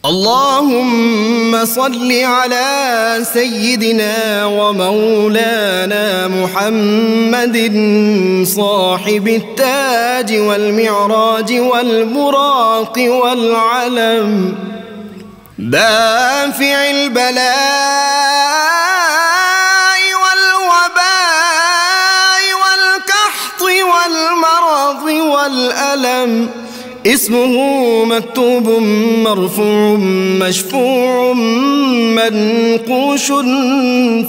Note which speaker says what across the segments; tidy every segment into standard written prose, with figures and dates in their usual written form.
Speaker 1: اللهم صل على سيدنا ومولانا محمد صاحب التاج والمعراج والبراق والعلم دافع البلاء والوباء والقحط والمرض والألم اسمه مكتوب مرفوع مشفوع منقوش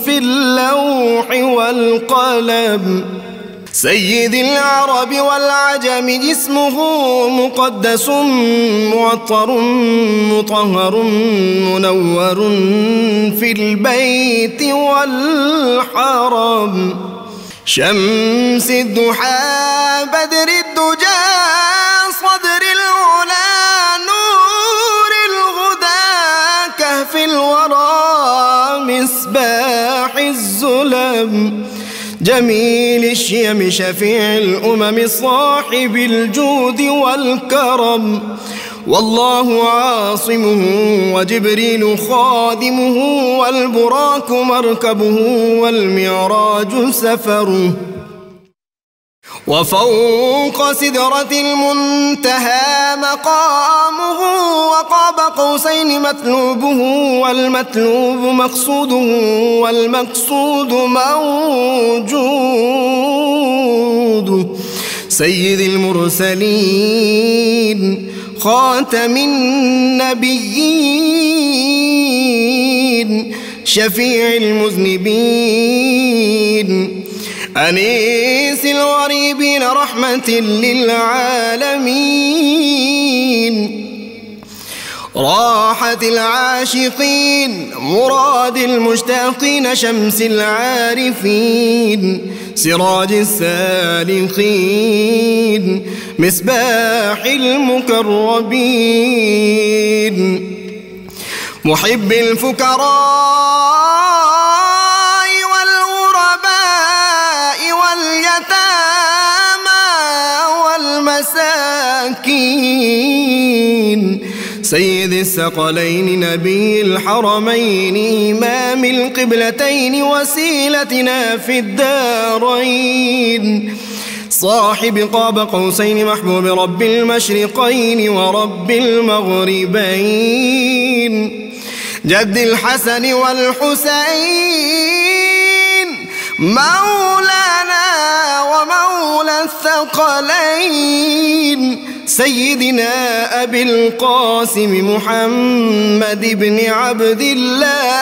Speaker 1: في اللوح والقلم سيد العرب والعجم اسمه مقدس معطر مطهر منور في البيت والحرم شمس الضحى بدر الدجى صدر العلا نور الهدى كهف الورى مصباح الظلم جميل الشيم شفيع الأمم صاحب الجود والكرم والله عاصمه وجبريل خادمه والبراك مركبه والمعراج سفره وفوق سدرة المنتهى مقامه وقاب قوسين مطلوبه والمطلوب مقصوده والمقصود موجود سيد المرسلين خاتم النبيين شفيع المذنبين أنيس الغريبين رحمة للعالمين راحة العاشقين مراد المشتاقين شمس العارفين سراج السالكين مصباح المقربين محب الفقراء والمساكين سيد الثقلين نبي الحرمين إمام القبلتين وسيلتنا في الدارين صاحب قاب قوسين محبوب رب المشرقين ورب المغربين جد الحسن والحسين مولانا ومولى الثقلين سيدنا أبي القاسم محمد بن عبد الله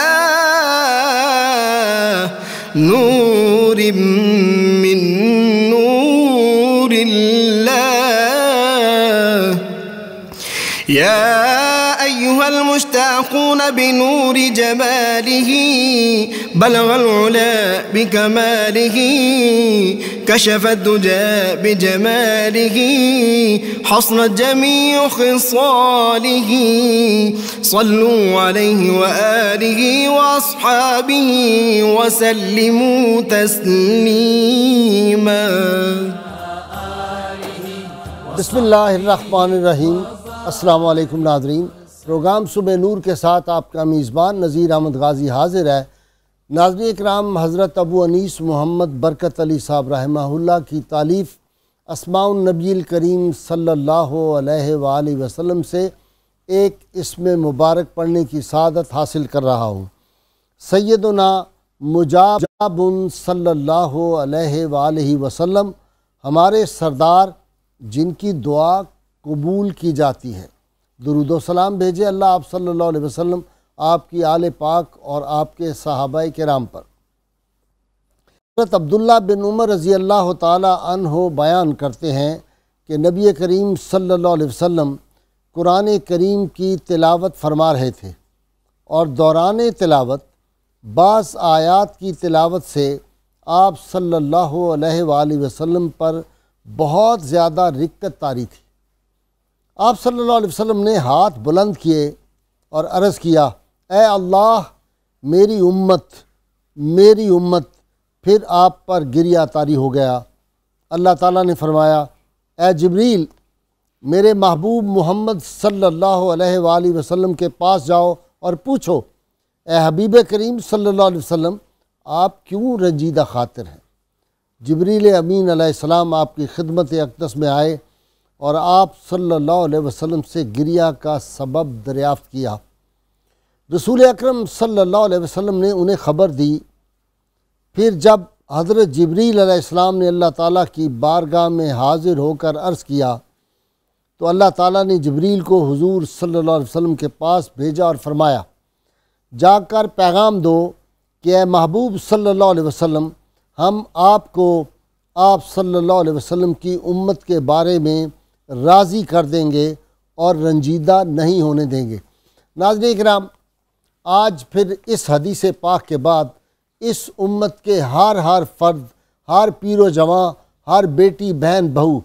Speaker 1: نور من نور الله يا أيها المشتاقون بنور جماله بلغ العلا بكماله كشف الدجى بجماله حصنت جميع خصاله صلوا عليه وآله وأصحابه وسلموا تسليما
Speaker 2: بسم اللہ الرحمن الرحیم۔ السلام علیکم ناظرین، پروگرام صبح نور کے ساتھ آپ کا میزبان نذیر احمد غازی حاضر ہے۔ ناظرین اکرام، حضرت ابو انیس محمد برکت علی صاحب رحمہ اللہ کی تالیف اسماء النبی الکریم صلی اللہ علیہ وآلہ وسلم سے ایک اسم مبارک پڑھنے کی سعادت حاصل کر رہا ہوں۔ سیدنا مجاب صلی اللہ علیہ وآلہ وسلم ہمارے سردار جن کی دعا قبول کی جاتی ہے، درود و سلام بھیجے اللہ آپ صلی اللہ علیہ وسلم، آپ کی آل پاک اور آپ کے صحابہ کرام پر۔ حضرت عبداللہ بن عمر رضی اللہ تعالی عنہ بیان کرتے ہیں کہ نبی کریم صلی اللہ علیہ وسلم قرآن کریم کی تلاوت فرما رہے تھے، اور دوران تلاوت بعض آیات کی تلاوت سے آپ صلی اللہ علیہ وآلہ وسلم پر بہت زیادہ رقت طاری تھی۔ آپ صلی اللہ علیہ وسلم نے ہاتھ بلند کیے اور عرض کیا، اے اللہ میری امت، پھر آپ پر گریہ طاری ہو گیا۔ اللہ تعالیٰ نے فرمایا اے جبریل میرے محبوب محمد صلی اللہ علیہ وآلہ وسلم کے پاس جاؤ اور پوچھو اے حبیب کریم صلی اللہ علیہ وسلم آپ کیوں رنجیدہ خاطر ہیں؟ جبریل امین علیہ السلام آپ کی خدمت اقدس میں آئے اور آپ صلی اللہ علیہ وسلم سے گریہ کا سبب دریافت کیا۔ رسول اکرم صلی اللہ علیہ وسلم نے انہیں خبر دی۔ پھر جب حضرت جبریل علیہ السلام نے اللہ تعالیٰ کی بارگاہ میں حاضر ہو کر عرض کیا تو اللہ تعالیٰ نے جبریل کو حضور صلی اللہ علیہ وسلم کے پاس بھیجا اور فرمایا جا کر پیغام دو کہ اے محبوب صلی اللہ علیہ وسلم ہم آپ کو آپ صلی اللہ علیہ وسلم کی امت کے بارے میں راضی کر دیں گے اور رنجیدہ نہیں ہونے دیں گے۔ ناظرین کرام، آج پھر اس حدیث پاک کے بعد اس امت کے ہر فرد، ہر پیر و جوان، ہر بیٹی بہن بہو،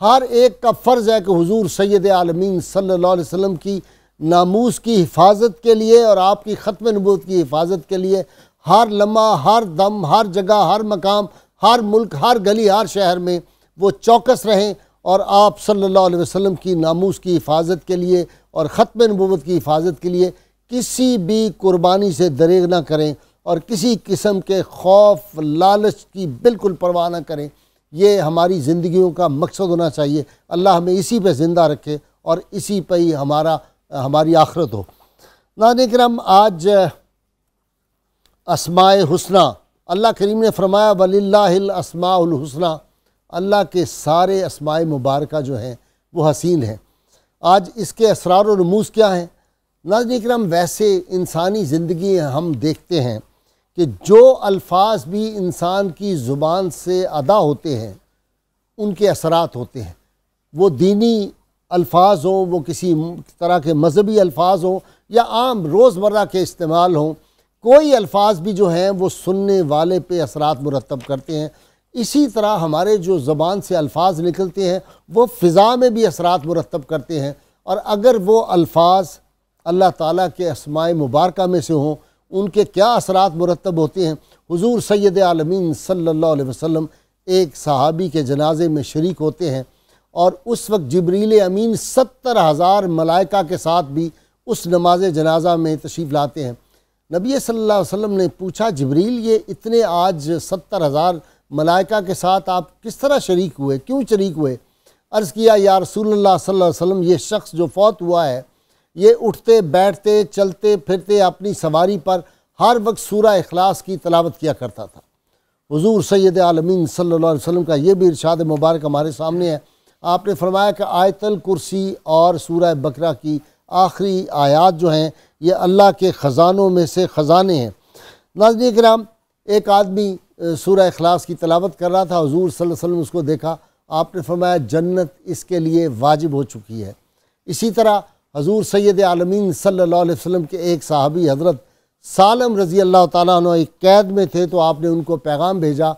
Speaker 2: ہر ایک کا فرض ہے کہ حضور سید عالمین صلی اللہ علیہ وسلم کی ناموس کی حفاظت کے لیے اور آپ کی ختم نبوت کی حفاظت کے لیے ہر لمحہ، ہر دم، ہر جگہ، ہر مقام، ہر ملک، ہر گلی، ہر شہر میں وہ چوکس رہیں اور آپ صلی اللہ علیہ وسلم کی ناموس کی حفاظت کے لیے اور ختم نبوت کی حفاظت کے لیے کسی بھی قربانی سے دریغ نہ کریں اور کسی قسم کے خوف لالچ کی بالکل پرواہ نہ کریں۔ یہ ہماری زندگیوں کا مقصد ہونا چاہیے۔ اللہ ہمیں اسی پہ زندہ رکھے اور اسی پہ ہی ہماری آخرت ہو۔ ناظرین کرام، آج اسماء حسنہ، اللہ کریم نے فرمایا وَلِلَّهِ الْأَسْمَاءُ الْحُسْنَى، اللہ کے سارے اسماء مبارکہ جو ہیں وہ حسین ہیں۔ آج اس کے اسرار و رموز کیا ہیں؟ ناظرین کرام، ویسے انسانی زندگی ہم دیکھتے ہیں کہ جو الفاظ بھی انسان کی زبان سے ادا ہوتے ہیں ان کے اثرات ہوتے ہیں، وہ دینی الفاظ ہوں، وہ کسی طرح کے مذہبی الفاظ ہوں یا عام روزمرہ کے استعمال ہوں، کوئی الفاظ بھی جو ہیں وہ سننے والے پہ اثرات مرتب کرتے ہیں۔ اسی طرح ہمارے جو زبان سے الفاظ نکلتے ہیں وہ فضا میں بھی اثرات مرتب کرتے ہیں، اور اگر وہ الفاظ اللہ تعالیٰ کے اسماء مبارکہ میں سے ہوں ان کے کیا اثرات مرتب ہوتے ہیں۔ حضور سید عالمین صلی اللہ علیہ وسلم ایک صحابی کے جنازے میں شریک ہوتے ہیں اور اس وقت جبریل امین 70,000 ملائکہ کے ساتھ بھی اس نماز جنازہ میں تشریف لاتے ہیں۔ نبی صلی اللہ علیہ وسلم نے پوچھا جبریل یہ اتنے آج 70,000 ملائکہ کے ساتھ آپ کس طرح شریک ہوئے، کیوں شریک ہوئے؟ عرض کیا یا رسول اللہ صلی اللہ علیہ وسلم یہ شخص جو فوت ہوا ہے یہ اٹھتے بیٹھتے چلتے پھرتے اپنی سواری پر ہر وقت سورہ اخلاص کی تلاوت کیا کرتا تھا۔ حضور سید عالمین صلی اللہ علیہ وسلم کا یہ بھی ارشاد مبارک ہمارے سامنے ہے۔ آپ نے فرمایا کہ آیت الکرسی اور سورہ بقرہ کی آخری آیات جو ہیں یہ اللہ کے خزانوں میں سے خزانے ہیں۔ ناظرین کرام، ایک آدمی سورہ اخلاص کی تلاوت کر رہا تھا، حضور صلی اللہ علیہ وسلم اس کو دیکھا، آپ نے فرمایا جنت اس کے لیے واجب ہو چکی ہے۔ اسی طرح حضور سید عالمین صلی اللہ علیہ وسلم کے ایک صحابی حضرت سالم رضی اللہ تعالیٰ عنہ ایک قید میں تھے تو آپ نے ان کو پیغام بھیجا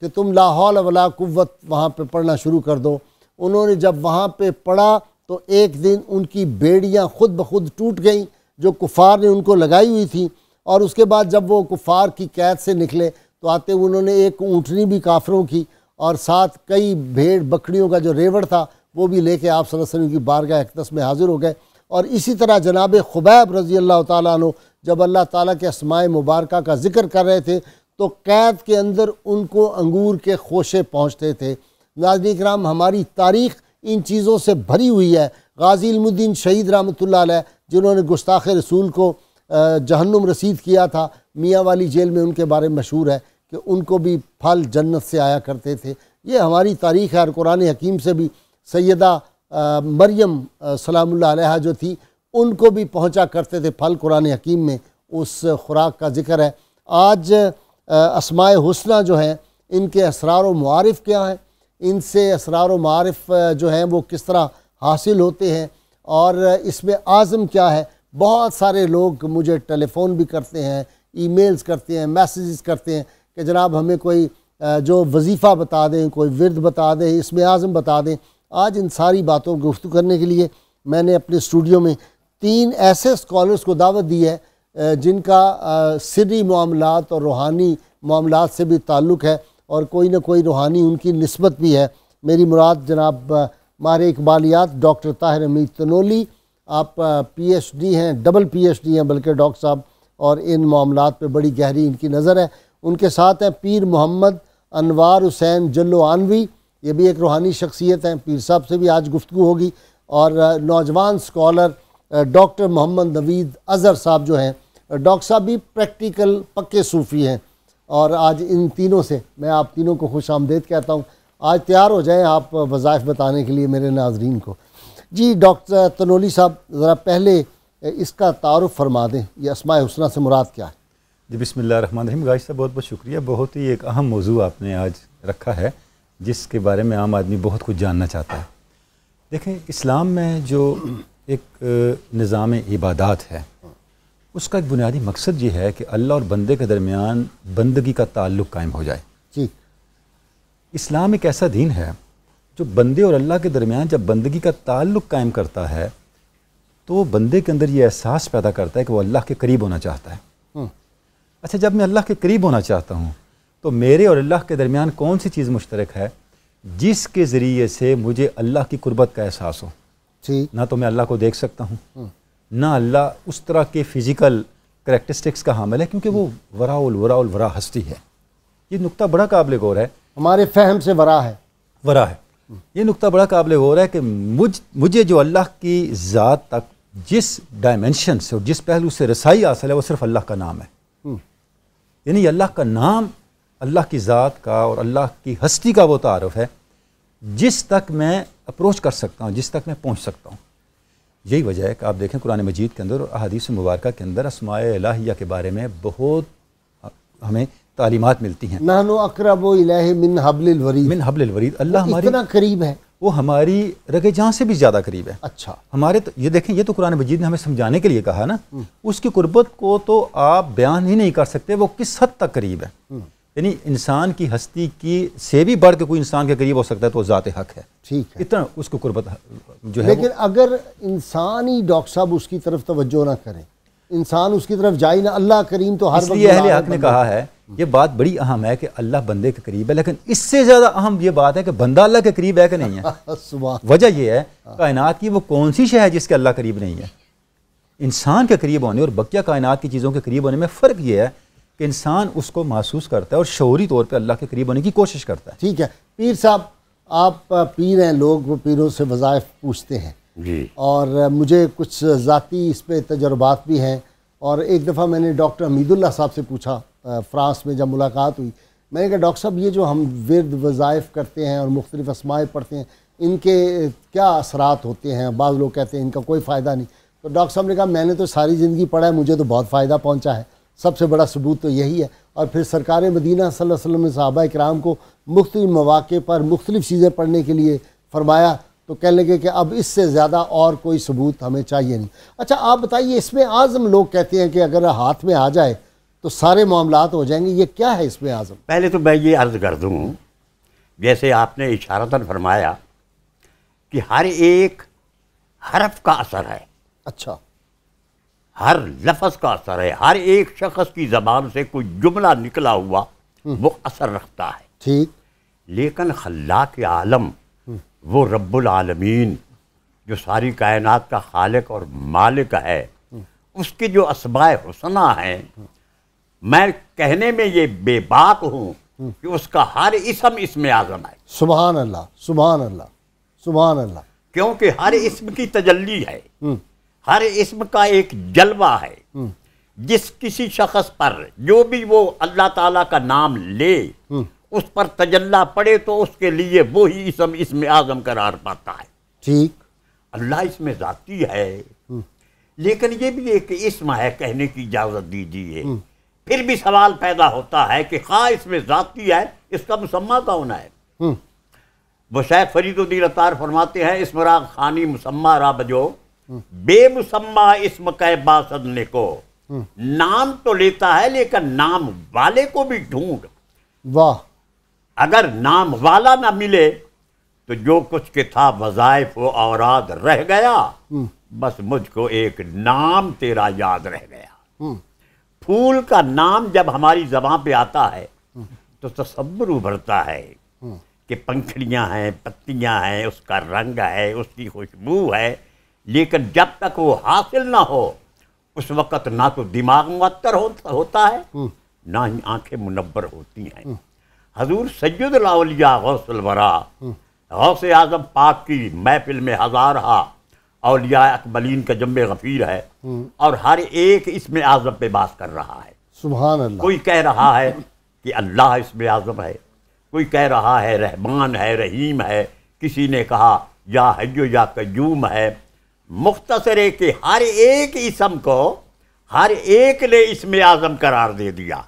Speaker 2: کہ تم لا حول ولا قوت وہاں پہ پڑھنا شروع کر دو۔ انہوں نے جب وہاں پہ پڑھا تو ایک دن ان کی بیڑیاں خود بخود ٹوٹ گئیں جو کفار نے ان کو لگائی ہوئی تھیں، اور اس کے بعد جب وہ کفار کی قید سے نکلے تو آتے انہوں نے ایک اونٹنی بھی کافروں کی اور ساتھ کئی بھیڑ بکریوں کا جو ریوڑ تھا وہ بھی لے کے آپ صلی اللہ علیہ وسلم کی بارگاہ اقدس میں حاضر ہو گئے۔ اور اسی طرح جناب خبیب رضی اللہ تعالیٰ عنہ جب اللہ تعالیٰ کے اسماء مبارکہ کا ذکر کر رہے تھے تو قید کے اندر ان کو انگور کے خوشے پہنچتے تھے۔ ناظرین کرام، ہماری تاریخ ان چیزوں سے بھری ہوئی ہے۔ غازی علم الدین شہید رحمۃ اللہ علیہ جنہوں نے گستاخ رسول کو جہنم رسید کیا تھا، میاں والی جیل میں ان کے بارے میں مشہور ہے کہ ان کو بھی پھل جنت سے آیا کرتے تھے۔ یہ ہماری تاریخ ہے، اور قرآن حکیم سے بھی سیدہ مریم سلام اللہ علیہا جو تھی ان کو بھی پہنچا کرتے تھے پھل، قرآن حکیم میں اس خوراک کا ذکر ہے۔ آج اسماء حسنہ جو ہیں ان کے اسرار و معارف کیا ہیں، ان سے اسرار و معارف جو ہیں وہ کس طرح حاصل ہوتے ہیں، اور اس میں اعظم کیا ہے۔ بہت سارے لوگ مجھے ٹیلی فون بھی کرتے ہیں، ای میلز کرتے ہیں، میسیجز کرتے ہیں کہ جناب ہمیں کوئی جو وظیفہ بتا دیں، کوئی ورد بتا دیں، اس میں اعظم بتا دیں۔ آج ان ساری باتوں کو گفتگو کرنے کے لیے میں نے اپنے اسٹوڈیو میں 3 ایسے اسکالرز کو دعوت دی ہے جن کا سری معاملات اور روحانی معاملات سے بھی تعلق ہے۔ اور کوئی نہ کوئی روحانی ان کی نسبت بھی ہے. میری مراد جناب ماہر اقبالیات ڈاکٹر طاہر حمید تنولی، آپ پی ایچ ڈی ہیں، ڈبل پی ایچ ڈی ہیں بلکہ ڈاکٹر صاحب، اور ان معاملات پہ بڑی گہری ان کی نظر ہے. ان کے ساتھ ہیں پیر محمد انوار حسین جلو آنوی، یہ بھی ایک روحانی شخصیت ہیں. پیر صاحب سے بھی آج گفتگو ہوگی. اور نوجوان اسکالر ڈاکٹر محمد نوید اظہر صاحب جو ہیں، ڈاکٹر صاحب بھی پریکٹیکل پکے صوفی ہیں. اور آج ان تینوں سے میں آپ تینوں کو خوش آمدید کہتا ہوں. آج تیار ہو جائیں آپ وظائف بتانے کے لیے میرے ناظرین کو. جی ڈاکٹر تنولی صاحب، ذرا پہلے اس کا تعارف فرما دیں، یہ اسماء حسنہ سے مراد کیا ہے؟
Speaker 3: جی بسم اللہ الرحمن الرحیم. غازی صاحب بہت بہت شکریہ. بہت ہی ایک اہم موضوع آپ نے آج رکھا ہے جس کے بارے میں عام آدمی بہت کچھ جاننا چاہتا ہے. دیکھیں، اسلام میں جو ایک نظام عبادات ہے اس کا ایک بنیادی مقصد یہ ہے کہ اللہ اور بندے کے درمیان بندگی کا تعلق قائم ہو جائے.
Speaker 2: جی،
Speaker 3: اسلام ایک ایسا دین ہے جو بندے اور اللہ کے درمیان جب بندگی کا تعلق قائم کرتا ہے تو وہ بندے کے اندر یہ احساس پیدا کرتا ہے کہ وہ اللہ کے قریب ہونا چاہتا ہے. اچھا، جب میں اللہ کے قریب ہونا چاہتا ہوں تو میرے اور اللہ کے درمیان کون سی چیز مشترک ہے جس کے ذریعے سے مجھے اللہ کی قربت کا احساس ہو؟
Speaker 2: ٹھیک.
Speaker 3: نہ تو میں اللہ کو دیکھ سکتا ہوں، نہ اللہ اس طرح کے فزیکل کریکٹرسٹکس کا حامل ہے کیونکہ وہ وراء الورا ہستی ہے. یہ نقطہ بڑا قابل غور ہے.
Speaker 2: ہمارے فہم سے ورا ہے.
Speaker 3: ورا ہے. یہ نقطہ بڑا قابل غور ہے کہ مجھے جو اللہ کی ذات تک جس ڈائمنشن سے اور جس پہلو سے رسائی حاصل ہے وہ صرف اللہ کا نام ہے. یعنی اللہ کا نام، اللہ کی ذات کا اور اللہ کی ہستی کا وہ تعارف ہے جس تک میں اپروچ کر سکتا ہوں، جس تک میں پہنچ سکتا ہوں. یہی وجہ ہے کہ آپ دیکھیں قرآن مجید کے اندر اور احادیث مبارکہ کے اندر اسماء الہیہ کے بارے میں بہت ہمیں تعلیمات ملتی ہیں.
Speaker 2: نحن اقرب الیہ من حبل الورید.
Speaker 3: من حبل الورید. اللہ ہماری
Speaker 2: اتنا قریب ہے،
Speaker 3: وہ ہماری رگے جان سے بھی زیادہ قریب ہے.
Speaker 2: اچھا،
Speaker 3: ہمارے یہ دیکھیں، یہ تو قرآن مجید نے ہمیں سمجھانے کے لیے کہا نا. اس کی قربت کو تو آپ بیان ہی نہیں کر سکتے وہ کس حد تک قریب ہے. یعنی انسان کی ہستی کی سے بھی بڑھ کے کوئی انسان کے قریب ہو سکتا ہے تو ذات حق ہے.
Speaker 2: ٹھیک ہے.
Speaker 3: اتنا اس کو قربت جو ہے.
Speaker 2: لیکن اگر انسان ہی ڈاکٹر صاحب اس کی طرف توجہ نہ کریں، انسان اس کی طرف جائے نہ، اللہ کریم تو ہر
Speaker 3: اس لیے اہل حق نے کہا ہے، یہ بات بڑی اہم ہے کہ اللہ بندے کے قریب ہے، لیکن اس سے زیادہ اہم یہ بات ہے کہ بندہ اللہ کے قریب ہے کہ نہیں ہے. وجہ یہ ہے کائنات کی وہ کون سی شے ہے جس کے اللہ قریب نہیں ہے. انسان کے قریب ہونے اور بقیہ کائنات کی چیزوں کے قریب ہونے میں فرق یہ ہے کہ انسان اس کو محسوس کرتا ہے اور شعوری طور پہ اللہ کے قریب ہونے کی کوشش کرتا ہے.
Speaker 2: ٹھیک ہے. پیر صاحب، آپ پیر ہیں، لوگ وہ پیروں سے وظائف پوچھتے ہیں
Speaker 4: جی،
Speaker 2: اور مجھے کچھ ذاتی اس پہ تجربات بھی ہیں. اور ایک دفعہ میں نے ڈاکٹر حمید اللہ صاحب سے پوچھا فرانس میں جب ملاقات ہوئی، میں نے کہا ڈاکٹر صاحب یہ جو ہم ورد وظائف کرتے ہیں اور مختلف اسماء پڑھتے ہیں ان کے کیا اثرات ہوتے ہیں؟ بعض لوگ کہتے ہیں ان کا کوئی فائدہ نہیں. تو ڈاکٹر صاحب نے کہا میں نے تو ساری زندگی پڑھا ہے، مجھے تو بہت فائدہ پہنچا ہے. سب سے بڑا ثبوت تو یہی ہے. اور پھر سرکار مدینہ صلی اللہ علیہ وسلم نے صحابہ کرام کو مختلف مواقع پر مختلف چیزیں پڑھنے کے لیے فرمایا، تو کہنے لگے کہ اب اس سے زیادہ اور کوئی ثبوت ہمیں چاہیے نہیں. اچھا آپ بتائیے، اس میں اعظم لوگ کہتے ہیں کہ اگر ہاتھ میں آ جائے تو سارے معاملات ہو جائیں گے، یہ کیا ہے اس میں اعظم؟
Speaker 4: پہلے تو میں یہ عرض کر دوں، جیسے آپ نے اشارتاً فرمایا کہ ہر ایک حرف کا اثر ہے.
Speaker 2: اچھا،
Speaker 4: ہر لفظ کا اثر ہے. ہر ایک شخص کی زبان سے کوئی جملہ نکلا ہوا وہ اثر رکھتا ہے.
Speaker 2: ٹھیک.
Speaker 4: لیکن خلاق عالم وہ رب العالمین جو ساری کائنات کا خالق اور مالک ہے، اس کے جو اسماء حسنہ ہیں، میں کہنے میں یہ بے باک ہوں کہ اس کا ہر اسم اعظم ہے.
Speaker 2: سبحان اللہ، سبحان اللہ، سبحان اللہ.
Speaker 4: کیونکہ ہر اسم کی تجلی ہے، ہر اسم کا ایک جلوہ ہے. جس کسی شخص پر جو بھی وہ اللہ تعالیٰ کا نام لے، اس پر تجلہ پڑے تو اس کے لیے وہی اسم اعظم قرار پاتا ہے.
Speaker 2: ٹھیک.
Speaker 4: اللہ اسم ذاتی ہے، لیکن یہ بھی ایک اسم ہے، کہنے کی اجازت دیجیے. پھر بھی سوال پیدا ہوتا ہے کہ خواہ اسم ذاتی ہے، اس کا مسمہ کون ہے؟ وہ شیخ فرید الدین عطار فرماتے ہیں، اسم را خانی مسمہ را بجو بے مسمہ اسم کہ باسدنے کو. نام تو لیتا ہے لیکن نام والے کو بھی ڈھونڈ.
Speaker 2: واہ.
Speaker 4: اگر نام والا نہ ملے تو جو کچھ کہ تھا وظائف و اوراد رہ گیا، بس مجھ کو ایک نام تیرا یاد رہ گیا. پھول کا نام جب ہماری زبان پہ آتا ہے تو تصور ابھرتا ہے کہ پنکھڑیاں ہیں، پتیاں ہیں، اس کا رنگ ہے، اس کی خوشبو ہے، لیکن جب تک وہ حاصل نہ ہو اس وقت نہ تو دماغ معطر ہوتا ہے نہ ہی آنکھیں منور ہوتی ہیں۔ حضور سید الاولیاء غوث الورا غوث اعظم پاک کی محفل میں ہزارہا اولیاء اکملین کا جمع غفیر ہے، اور ہر ایک اسم اعظم پہ بات کر رہا ہے۔
Speaker 2: سبحان اللہ۔
Speaker 4: کوئی کہہ رہا ہے کہ اللہ اسم اعظم ہے، کوئی کہہ رہا ہے رحمان ہے، رحیم ہے، کسی نے کہا یا حی یا قیوم ہے۔ مختصر ہے کہ ہر ایک اسم کو ہر ایک نے اسم اعظم قرار دے دیا۔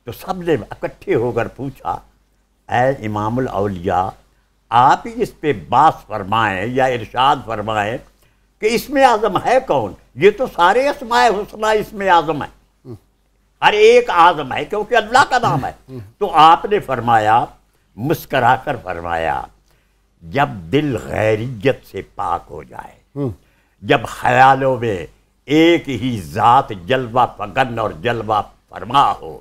Speaker 4: تو سب نے اکٹھے ہو کر پوچھا، اے امام الاولیاء، آپ ہی اس پہ باس فرمائیں یا ارشاد فرمائیں کہ اسم اعظم ہے کون؟ یہ تو سارے اسماء حسنہ اسم اعظم ہے، ہر ایک اعظم ہے کیونکہ اللہ کا نام ہے۔ تو آپ نے فرمایا، مسکرا کر فرمایا، جب دل غیریت سے پاک ہو جائے، جب خیالوں میں ایک ہی ذات جلوہ فگن اور جلوہ فرما ہو،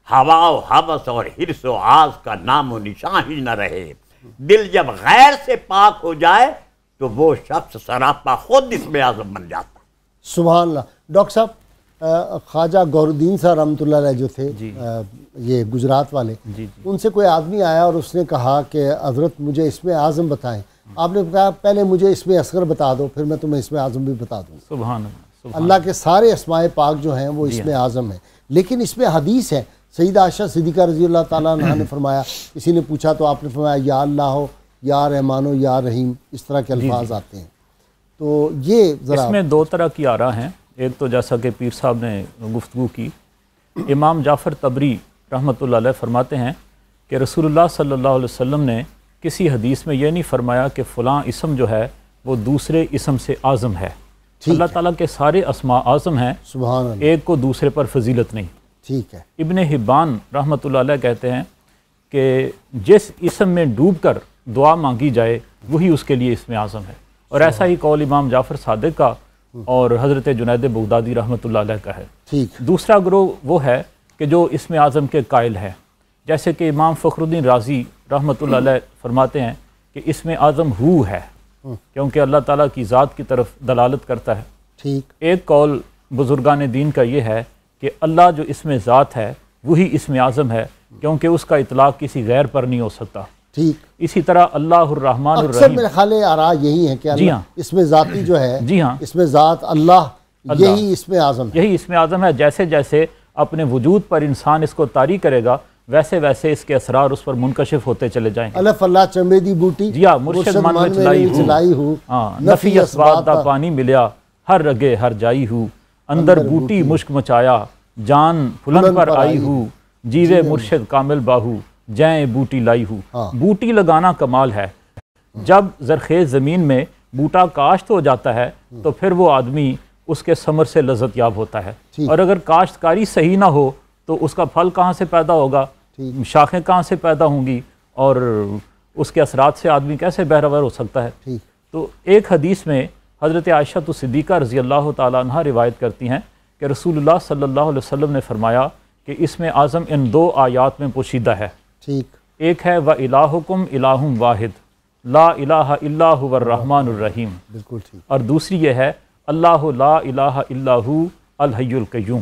Speaker 4: ہوا و حوث اور حرص و آز کا نام و نشان ہی نہ رہے، دل جب غیر سے پاک ہو جائے تو وہ شخص سراپا خود اسم اعظم بن جاتا۔
Speaker 2: سبحان اللہ۔ ڈاکٹر صاحب، خواجہ گور الدین صاحب رحمۃ اللہ علیہ جو تھے، یہ گجرات والے، ان سے کوئی آدمی آیا اور اس نے کہا کہ حضرت مجھے اسم اعظم بتائیں۔ آپ نے کہا پہلے مجھے اسم اصغر بتا دو، پھر میں تمہیں اسم اعظم بھی بتا دوں۔
Speaker 3: سبحان اللہ۔
Speaker 2: اللہ کے سارے اسماء پاک جو ہیں وہ اسم اعظم ہیں، لیکن اس میں حدیث ہے۔ سیدہ عائشہ صدیقہ رضی اللہ تعالیٰ عنہ نے فرمایا، کسی نے پوچھا تو آپ نے فرمایا یا اللہ ہو، یا رحمان ہو، یا رحیم، اس طرح کے الفاظ آتے ہیں۔ تو یہ ذرا
Speaker 5: اس میں دو طرح کی آراء ہیں۔ ایک تو جیسا کہ پیر صاحب نے گفتگو کی، امام جعفر طبری رحمۃ اللہ علیہ فرماتے ہیں کہ رسول اللہ صلی اللہ علیہ وسلم نے کسی حدیث میں یہ نہیں فرمایا کہ فلاں اسم جو ہے وہ دوسرے اسم سے اعظم ہے۔ اللہ تعالیٰ کے سارے اسماء اعظم ہیں،
Speaker 2: سبحان اللہ،
Speaker 5: ایک کو دوسرے پر فضیلت نہیں۔
Speaker 2: ٹھیک ہے۔
Speaker 5: ابن حبان رحمۃ اللہ علیہ کہتے ہیں کہ جس اسم میں ڈوب کر دعا مانگی جائے وہی اس کے لیے اسم اعظم ہے، اور ایسا ہی قول امام جعفر صادق کا اور حضرت جنید بغدادی رحمۃ اللہ علیہ کا ہے۔
Speaker 2: ٹھیک۔
Speaker 5: دوسرا گروہ وہ ہے کہ جو اسم اعظم کے قائل ہے، جیسے کہ امام فخر الدین رازی رحمۃ اللہ علیہ فرماتے ہیں کہ اسم اعظم ہو ہے، کیونکہ اللہ تعالیٰ کی ذات کی طرف دلالت کرتا ہے۔
Speaker 2: ٹھیک۔
Speaker 5: ایک قول بزرگان دین کا یہ ہے کہ اللہ جو اسم ذات ہے وہی اسم اعظم ہے، کیونکہ اس کا اطلاق کسی غیر پر نہیں ہو سکتا۔
Speaker 2: ٹھیک۔
Speaker 5: اسی طرح اللہ الرحمن
Speaker 2: اکثر
Speaker 5: الرحیم،
Speaker 2: میرے خیال ہے آراء یہی ہے کہ
Speaker 5: جی ہاں،
Speaker 2: اس میں ذاتی جو ہے،
Speaker 5: جی ہاں،
Speaker 2: اس میں ذات اللہ، یہی اسم اعظم ہے۔
Speaker 5: یہی اسم اعظم ہے۔ جیسے جیسے اپنے وجود پر انسان اس کو طاری کرے گا ویسے ویسے اس کے اسرار اس پر منکشف ہوتے چلے جائیں گے۔
Speaker 2: الف اللہ چمبے دی بوٹی،
Speaker 5: جی ہاں، مرشد من میں چلائی ہو، نفی اسبات دا پانی ملیا، ہر رگے ہر جائی ہو، اندر بوٹی مشک مچایا، جان پھلن پر آئی ہو، جیوے مرشد کامل باہو، جائیں بوٹی لائی ہو۔ بوٹی لگانا کمال ہے۔ جب زرخیز زمین میں بوٹا کاشت ہو جاتا ہے تو پھر وہ آدمی اس کے ثمر سے لذت یاب ہوتا ہے، اور اگر کاشتکاری صحیح نہ ہو تو اس کا پھل کہاں سے پیدا ہوگا، شاخیں کہاں سے پیدا ہوں گی، اور اس کے اثرات سے آدمی کیسے بہرور ہو سکتا ہے۔ تو ایک حدیث میں حضرت عائشہ صدیقہ رضی اللہ تعالیٰ عنہ روایت کرتی ہیں کہ رسول اللہ صلی اللہ علیہ وسلم نے فرمایا کہ اسم اعظم ان دو آیات میں پوشیدہ ہے۔
Speaker 2: ٹھیک۔
Speaker 5: ایک ہے وَإِلَٰهُكُمْ إِلَٰهٌ وَاحِدٌ لَا إِلَٰهَ إِلَّا هُوَ الرَّحْمَٰنُ الرَّحِيمُ،
Speaker 2: بالکل ٹھیک۔
Speaker 5: اور دوسری یہ ہے اللہ لا الہ الا هو الحی القیوم۔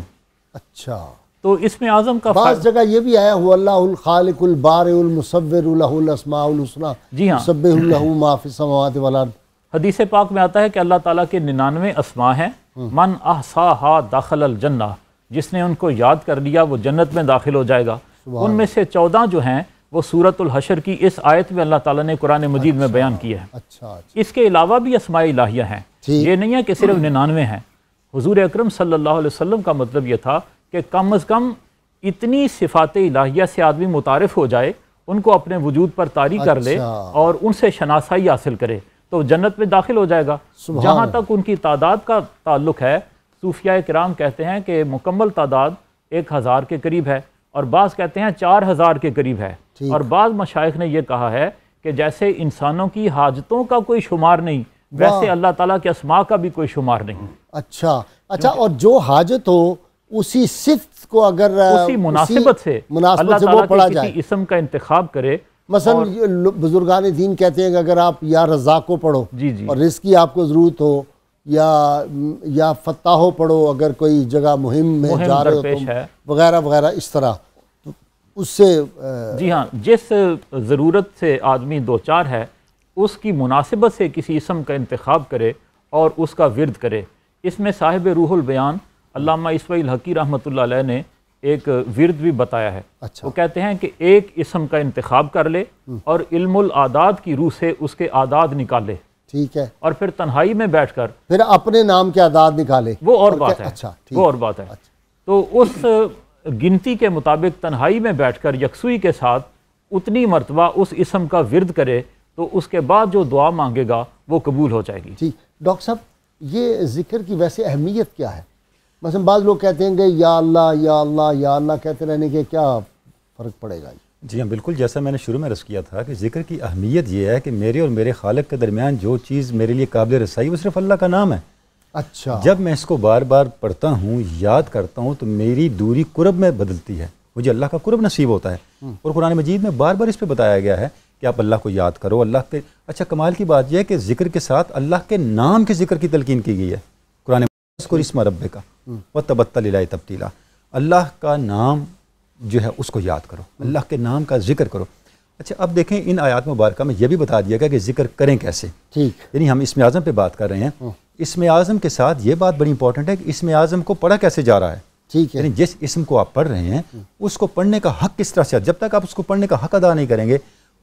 Speaker 2: اچھا،
Speaker 5: تو اسم اعظم کا
Speaker 2: بعض جگہ یہ بھی آیا ہوا اللہ الخالق البارئ المصور لہ الاسماء الحسنی،
Speaker 5: جی ہاں،
Speaker 2: یسبح لہ ما فی السماوات والارض۔
Speaker 5: حدیث پاک میں آتا ہے کہ اللہ تعالیٰ کے 99 اسماء ہیں، من احصاہا داخل الجنہ، جس نے ان کو یاد کر لیا وہ جنت میں داخل ہو جائے گا۔ ان میں سے 14 جو ہیں وہ سورۃ الحشر کی اس آیت میں اللہ تعالیٰ نے قرآن مجید میں بیان کیا ہے۔
Speaker 2: اچھا،
Speaker 5: اس کے علاوہ بھی اسماء الہیہ ہیں، یہ نہیں ہے کہ صرف 99 ہیں۔ حضور اکرم صلی اللہ علیہ وسلم کا مطلب یہ تھا کہ کم از کم اتنی صفات الہیہ سے آدمی متعارف ہو جائے، ان کو اپنے وجود پر طاری کر لے اور ان سے شناسائی حاصل کرے تو جنت میں داخل ہو جائے گا۔ جہاں تک ان کی تعداد کا تعلق ہے، صوفیاء کرام کہتے ہیں کہ مکمل تعداد 1000 کے قریب ہے، اور بعض کہتے ہیں 4000 کے قریب ہے، اور بعض مشائخ نے یہ کہا ہے کہ جیسے انسانوں کی حاجتوں کا کوئی شمار نہیں، ویسے اللہ تعالیٰ کے اسماء کا بھی کوئی شمار نہیں۔
Speaker 2: اچھا، اور جو حاجت ہو اسی صفت کو اگر
Speaker 5: اسی مناسبت سے اللہ تعالیٰ کے کسی اسم کا انتخاب کرے.
Speaker 2: مثلا بزرگان دین کہتے ہیں کہ اگر آپ یا رزاق کو پڑھو اور رزق کی آپ کو ضرورت ہو، یا فتاحو پڑھو اگر کوئی جگہ مہم میں جا رہے ہو تو وغیرہ وغیرہ، اس طرح اس سے
Speaker 5: جی ہاں، جس ضرورت سے آدمی دوچار ہے اس کی مناسبت سے کسی اسم کا انتخاب کرے اور اس کا ورد کرے. اس میں صاحب روح البیان علامہ اسماعیل حقی رحمۃ اللہ علیہ نے ایک ورد بھی بتایا ہے. وہ کہتے ہیں کہ ایک اسم کا انتخاب کر لے اور علم العادات کی روح سے اس کے اعداد نکالے.
Speaker 2: ٹھیک ہے.
Speaker 5: اور پھر تنہائی میں بیٹھ کر
Speaker 2: پھر اپنے نام کے اعداد نکالے.
Speaker 5: وہ اور بات ہے. وہ اور بات ہے. تو اس گنتی کے مطابق تنہائی میں بیٹھ کر یکسوئی کے ساتھ اتنی مرتبہ اس اسم کا ورد کرے تو اس کے بعد جو دعا مانگے گا وہ قبول ہو جائے گی.
Speaker 2: ٹھیک. ڈاکٹر صاحب یہ ذکر کی ویسے اہمیت کیا ہے؟ مثلا بعض لوگ کہتے ہیں کہ یا اللہ یا اللہ یا اللہ کہتے رہنے کے کیا فرق پڑے گا؟
Speaker 3: جی ہاں بالکل، جیسا میں نے شروع میں عرض کیا تھا کہ ذکر کی اہمیت یہ ہے کہ میرے اور میرے خالق کے درمیان جو چیز میرے لیے قابل رسائی وہ صرف اللہ کا نام ہے.
Speaker 2: اچھا.
Speaker 3: جب میں اس کو بار بار پڑھتا ہوں، یاد کرتا ہوں تو میری دوری قرب میں بدلتی ہے، مجھے اللہ کا قرب نصیب ہوتا ہے. اور قرآن مجید میں بار بار اس پہ بتایا گیا ہے کہ آپ اللہ کو یاد کرو، اللہ کے. اچھا کمال کی بات یہ ہے کہ ذکر کے ساتھ اللہ کے نام کے ذکر کی تلقین کی گئی ہے. قرآن کو اسم رب کا وتبتل الیہ تبتیلا، اللہ کا نام جو ہے اس کو یاد کرو، اللہ کے نام کا ذکر کرو. اچھا اب دیکھیں ان آیات مبارکہ میں یہ بھی بتا دیا گیا کہ ذکر کریں کیسے.
Speaker 2: ٹھیک.
Speaker 3: یعنی ہم اسم اعظم پہ بات کر رہے ہیں. اسم اعظم کے ساتھ یہ بات بڑی امپورٹنٹ ہے کہ اسم اعظم کو پڑھا کیسے جا رہا ہے.
Speaker 2: ٹھیک ہے.
Speaker 3: یعنی جس اسم کو آپ پڑھ رہے ہیں اس کو پڑھنے کا حق کس طرح سے، جب تک آپ اس کو پڑھنے کا حق ادا نہیں کریں گے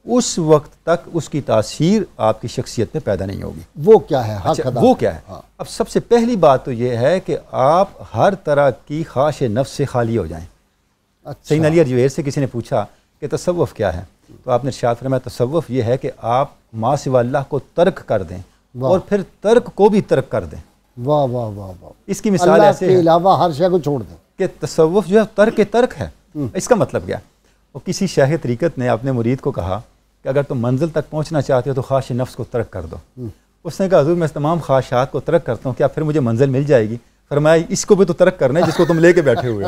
Speaker 3: اس وقت تک اس کی تاثیر آپ کی شخصیت میں پیدا نہیں ہوگی.
Speaker 2: وہ کیا ہے حق ادا؟
Speaker 3: وہ کیا ہے؟ اب سب سے پہلی بات تو یہ ہے کہ آپ ہر طرح کی خواہش نفس سے خالی ہو جائیں. سیدنا علی ارجویر سے کسی نے پوچھا کہ تصوف کیا ہے، تو آپ نے ارشاد فرمایا تصوف یہ ہے کہ آپ ما سوا اللہ کو ترک کر دیں اور پھر ترک کو بھی ترک کر دیں.
Speaker 2: واہ واہ واہ واہ.
Speaker 3: اس کی مثال ایسے
Speaker 2: اللہ کے علاوہ ہر شے کو چھوڑ دیں
Speaker 3: کہ تصوف جو ہے ترک ہے. اس کا مطلب کیا؟ اور کسی شیخ طریقت نے اپنے مرید کو کہا کہ اگر تم منزل تک پہنچنا چاہتے ہو تو خواہش نفس کو ترک کر دو. اس نے کہا حضور میں تمام خواہشات کو ترک کرتا ہوں، کیا پھر مجھے منزل مل جائے گی؟ فرمایا اس کو بھی تو ترک کرنا ہے جس کو تم لے کے بیٹھے ہوئے.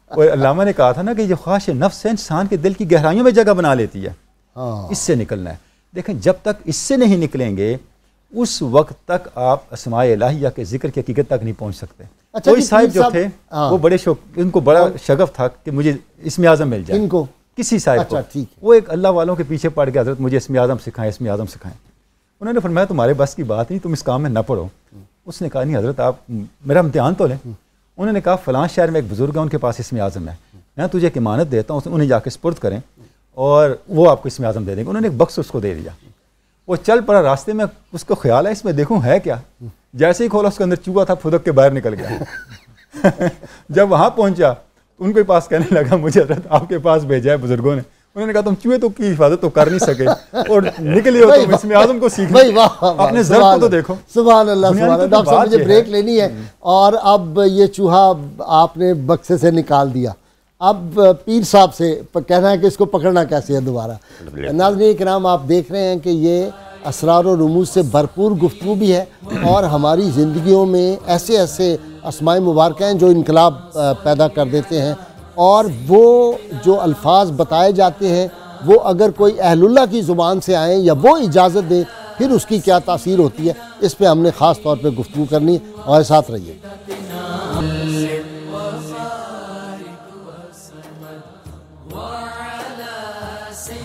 Speaker 3: اور علامہ نے کہا تھا نا کہ جو خواہش نفس ہے انسان کے دل کی گہرائیوں میں جگہ بنا لیتی ہے. اس سے نکلنا ہے. دیکھیں جب تک اس سے نہیں نکلیں گے اس وقت تک آپ اسماء الہیہ کے ذکر کی حقیقت تک نہیں پہنچ سکتے. کوئی صاحب جو تھے وہ بڑے شوق، ان کو بڑا شغف تھا کہ مجھے اسم اعظم مل جائے. ان کو کسی صاحب کو وہ ایک اللہ والوں کے پیچھے پڑ کے حضرت مجھے اسم اعظم سکھائیں اسم اعظم سکھائیں. انہوں نے فرمایا تمہارے بس کی بات نہیں، تم اس کام میں نہ پڑھو. اس نے کہا نہیں حضرت آپ میرا امتحان تو لیں. انہوں نے کہا فلاں شہر میں ایک بزرگ ہے ان کے پاس اسم اعظم ہے، میں تجھے ایک امانت دیتا ہوں، انہیں جا کے سپرد کریں اور وہ آپ کو اسم اعظم دے دیں گے. انہوں نے ایک بکس اس کو دے دیا. وہ چل پڑا راستے میں، اس کو خیال ہے اس میں دیکھوں ہے کیا. جیسے ہی کھولا اس کے اندر چوہا تھا، پھدک کے باہر نکل گیا. جب وہاں پہنچا ان کے پاس کہنے لگا مجھے حضرت آپ کے پاس بھیجا ہے بزرگوں نے. انہوں نے کہا تم چوہے تو کی حفاظت تو کر نہیں سکے اور نکلے ہو تم اسم اعظم کو سیکھنے. اپنے ضرب کو تو دیکھو.
Speaker 2: سبحان اللہ سبحان اللہ. ڈاکٹر صاحب مجھے بریک لینی ہے. اور اب یہ چوہا آپ نے بکسے سے نکال دیا، اب پیر صاحب سے کہنا ہے کہ اس کو پکڑنا کیسے ہے دوبارہ. ناظرین کرام آپ دیکھ رہے ہیں کہ یہ اسرار و رموز سے بھرپور گفتگو بھی ہے اور ہماری زندگیوں میں ایسے ایسے اسماء مبارکہ ہیں جو انقلاب پیدا کر دیتے ہیں. اور وہ جو الفاظ بتائے جاتے ہیں وہ اگر کوئی اہل اللہ کی زبان سے آئیں یا وہ اجازت دیں پھر اس کی کیا تاثیر ہوتی ہے، اس پہ ہم نے خاص طور پہ گفتگو کرنی ہے. اور ساتھ رہیے.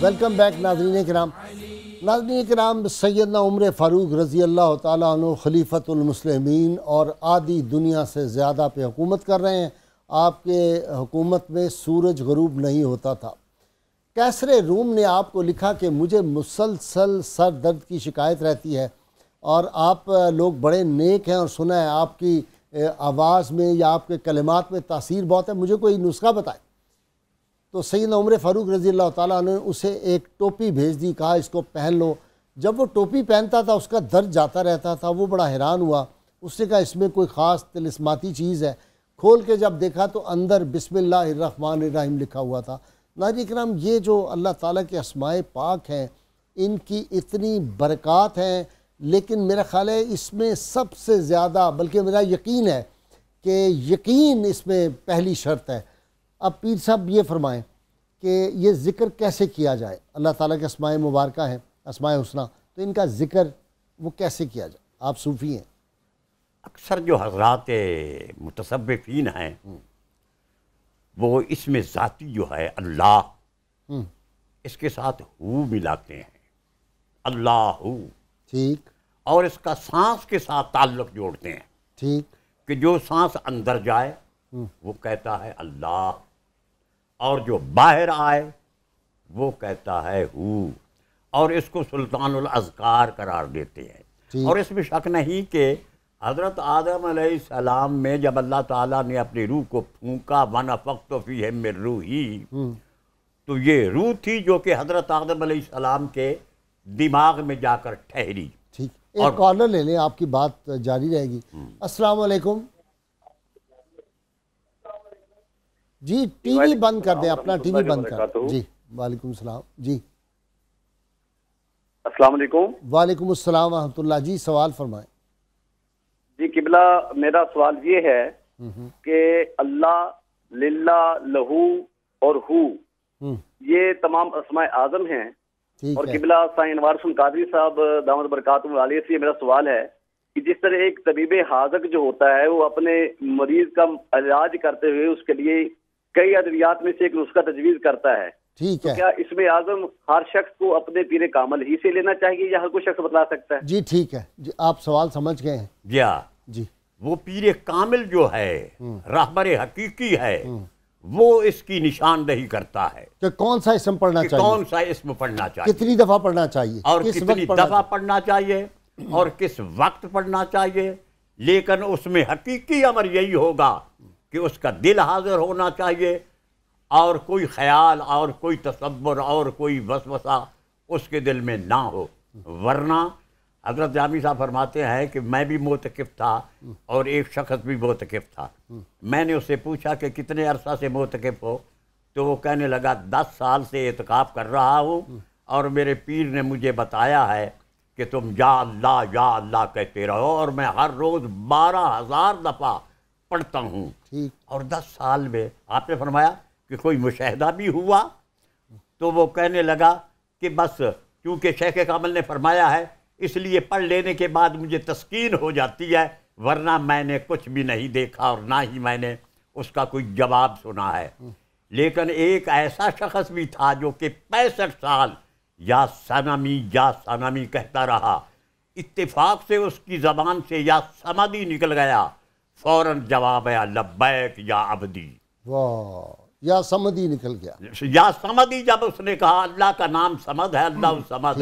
Speaker 2: ویلکم بیک ناظرین کرام. ناظرین کرام سیدنا عمر فاروق رضی اللہ تعالیٰ عنہ خلیفۃ المسلمین اور آدھی دنیا سے زیادہ پہ حکومت کر رہے ہیں. آپ کے حکومت میں سورج غروب نہیں ہوتا تھا. کیسر روم نے آپ کو لکھا کہ مجھے مسلسل سر درد کی شکایت رہتی ہے اور آپ لوگ بڑے نیک ہیں اور سنا ہے آپ کی آواز میں یا آپ کے کلمات میں تاثیر بہت ہے، مجھے کوئی نسخہ بتائے. تو سیدنا عمر فاروق رضی اللہ تعالیٰ عنہ نے اسے ایک ٹوپی بھیج دی، کہا اس کو پہن لو. جب وہ ٹوپی پہنتا تھا اس کا درد جاتا رہتا تھا. وہ بڑا حیران ہوا. اس نے کہا اس میں کوئی خاص طلسماتی چیز ہے. کھول کے جب دیکھا تو اندر بسم اللہ الرحمن الرحیم لکھا ہوا تھا. ناظرین کرام یہ جو اللہ تعالیٰ کے اسماء پاک ہیں ان کی اتنی برکات ہیں، لیکن میرا خیال ہے اس میں سب سے زیادہ، بلکہ میرا یقین ہے کہ یقین اس میں پہلی شرط ہے۔ اب پیر صاحب یہ فرمائیں کہ یہ ذکر کیسے کیا جائے؟ اللہ تعالیٰ کے اسماء مبارکہ ہیں، اسماء حسنہ، تو ان کا ذکر وہ کیسے کیا جائے؟ آپ صوفی ہیں۔
Speaker 4: اکثر جو حضرات متصوفین ہیں وہ اس میں ذاتی جو ہے اللہ اس کے ساتھ ہو ملاتے ہیں، اللہ ہو،
Speaker 2: ٹھیک،
Speaker 4: اور اس کا سانس کے ساتھ تعلق جوڑتے ہیں
Speaker 2: ٹھیک،
Speaker 4: کہ جو سانس اندر جائے وہ کہتا ہے اللہ، اور جو باہر آئے وہ کہتا ہے ہو، اور اس کو سلطان الاذکار قرار دیتے ہیں۔ اور اس میں شک نہیں کہ حضرت آدم علیہ السلام میں جب اللہ تعالیٰ نے اپنی روح کو پھونکا وَنَفَخْتُ فِيهِ مِن رُوحِي، تو یہ روح تھی جو کہ حضرت آدم علیہ السلام کے دماغ میں جا کر ٹھہری۔
Speaker 2: ٹھیک، ایک کالر لے لیں، آپ کی بات جاری رہے گی۔ السلام علیکم جی، ٹی وی بند کر دیں، اپنا ٹی وی بند کر دیں۔ جی وعلیکم السلام۔ جی
Speaker 6: السلام علیکم۔
Speaker 2: وعلیکم السلام ورحمۃ اللہ۔ جی سوال فرمائیں۔
Speaker 6: جی قبلہ، میرا سوال یہ ہے کہ اللہ، للہ، لہو اور ہو یہ تمام اسماء اعظم ہیں، اور قبلہ سائیں انوار حسن قادری صاحب دامت برکاتہم عالیہ سے میرا سوال ہے کہ جس طرح ایک طبیب حاذق جو ہوتا ہے وہ اپنے مریض کا علاج کرتے ہوئے اس کے لیے کئی ادویات میں سے ایک نسخہ تجویز کرتا ہے،
Speaker 2: ٹھیک ہے،
Speaker 6: کیا اسم اعظم ہر شخص کو اپنے پیر کامل ہی سے لینا چاہیے یا ہر کوئی شخص بتلا سکتا ہے؟
Speaker 2: جی ٹھیک ہے، جی آپ سوال سمجھ گئے ہیں۔
Speaker 4: جی وہ پیر کامل جو ہے، رہبر حقیقی ہے، وہ اس کی نشاندہی کرتا ہے
Speaker 2: کہ کون سا اسم پڑھنا چاہیے،
Speaker 4: کون سا اسم پڑھنا چاہیے،
Speaker 2: کتنی دفعہ پڑھنا چاہیے،
Speaker 4: اور کتنی دفعہ پڑھنا چاہیے، اور کس وقت پڑھنا چاہیے۔ لیکن اس میں حقیقی امر یہی ہوگا کہ اس کا دل حاضر ہونا چاہیے، اور کوئی خیال اور کوئی تصور اور کوئی وسوسہ اس کے دل میں نہ ہو، ورنہ حضرت جامی صاحب فرماتے ہیں کہ میں بھی معتکف تھا اور ایک شخص بھی معتکف تھا۔ میں نے اس سے پوچھا کہ کتنے عرصہ سے معتکف ہو، تو وہ کہنے لگا 10 سال سے اعتکاف کر رہا ہوں، اور میرے پیر نے مجھے بتایا ہے کہ تم یا اللہ کہتے رہو، اور میں ہر روز 12,000 دفعہ پڑھتا ہوں۔ اور 10 سال میں آپ نے فرمایا کہ کوئی مشاہدہ بھی ہوا؟ تو وہ کہنے لگا کہ بس کیونکہ شیخ کامل نے فرمایا ہے اس لیے پڑھ لینے کے بعد مجھے تسکین ہو جاتی ہے، ورنہ میں نے کچھ بھی نہیں دیکھا اور نہ ہی میں نے اس کا کوئی جواب سنا ہے۔ لیکن ایک ایسا شخص بھی تھا جو کہ 65 سال یا سنمی کہتا رہا، اتفاق سے اس کی زبان سے یا سمدی نکل گیا، فوراً جواب ہے لبیک یا عبدی،
Speaker 2: واہ، یا سمدی نکل گیا،
Speaker 4: یا سمدی۔ جب اس نے کہا اللہ کا نام سمد ہے، اللہ سمد،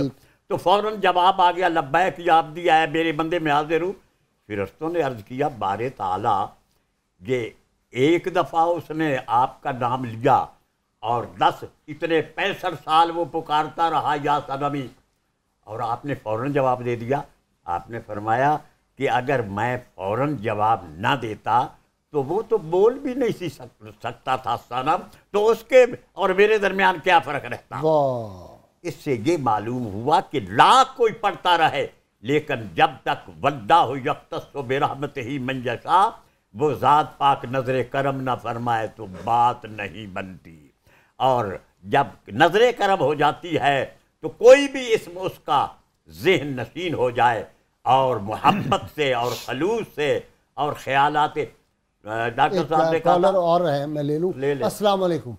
Speaker 4: تو فوراً جواب آ گیا لبیک یا عبدی، آئے میرے بندے میں حاضر ہوں۔ فرشتوں نے عرض کیا بار تعالیٰ، یہ ایک دفعہ اس نے آپ کا نام لیا اور 10 اتنے 65 سال وہ پکارتا رہا یا سنمی، اور آپ نے فوراً جواب دے دیا۔ آپ نے فرمایا کہ اگر میں فوراً جواب نہ دیتا تو وہ تو بول بھی نہیں سکتا تھا سنم، تو اس کے اور میرے درمیان کیا فرق رہتا؟ اس سے یہ معلوم ہوا کہ لاکھ کوئی پڑھتا رہے، لیکن جب تک واللہ یختص برحمتہ من یشاء، وہ ذات پاک نظر کرم نہ فرمائے تو بات نہیں بنتی۔ اور جب نظر کرم ہو جاتی ہے تو کوئی بھی اسم اس کا ذہن نشین ہو جائے، اور محبت سے اور خلوص سے اور خیالات۔ ڈاکٹر صاحب نے کہا
Speaker 2: اور ہے، میں لے لوں۔ السلام علیکم۔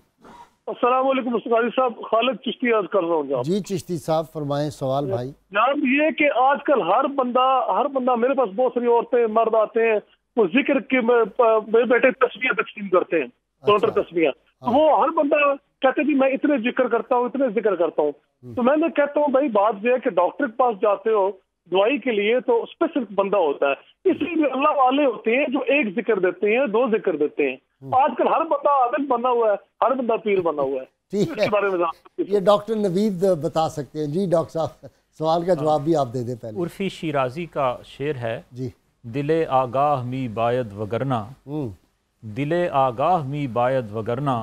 Speaker 7: السلام علیکم قاری صاحب، خالد چشتی عرض کر رہا ہوں جناب۔
Speaker 2: جی چشتی صاحب فرمائیں سوال بھائی۔
Speaker 7: جناب یہ کہ آج کل ہر بندہ میرے پاس بہت ساری عورتیں مرد آتے ہیں، وہ ذکر کے میرے بیٹے تسبیح تقسیم کرتے ہیں، کاؤنٹر تسبیح، وہ ہر بندہ کہتے کہ میں اتنے ذکر کرتا ہوں، تو میں نے کہتا ہوں بھائی بات یہ ہے کہ ڈاکٹر کے پاس جاتے ہو دوائی کے لیے تو اسپیسیفک بندہ ہوتا ہے، اس لیے اللہ والے ہوتے ہیں جو ایک ذکر دیتے ہیں، 2 ذکر دیتے ہیں۔ آج کل ہر بندہ عابد بنا ہوا ہے، ہر بندہ پیر بنا ہوا ہے۔
Speaker 2: ٹھیک ہے، یہ ڈاکٹر نوید بتا سکتے ہیں۔ جی ڈاکٹر صاحب سوال کا جواب بھی آپ دے دیں پہلے۔
Speaker 5: عرفی شیرازی کا شعر ہے،
Speaker 2: جی،
Speaker 5: دل آگاہ می باید وگرنا، دل آگاہ می باید وگرنا،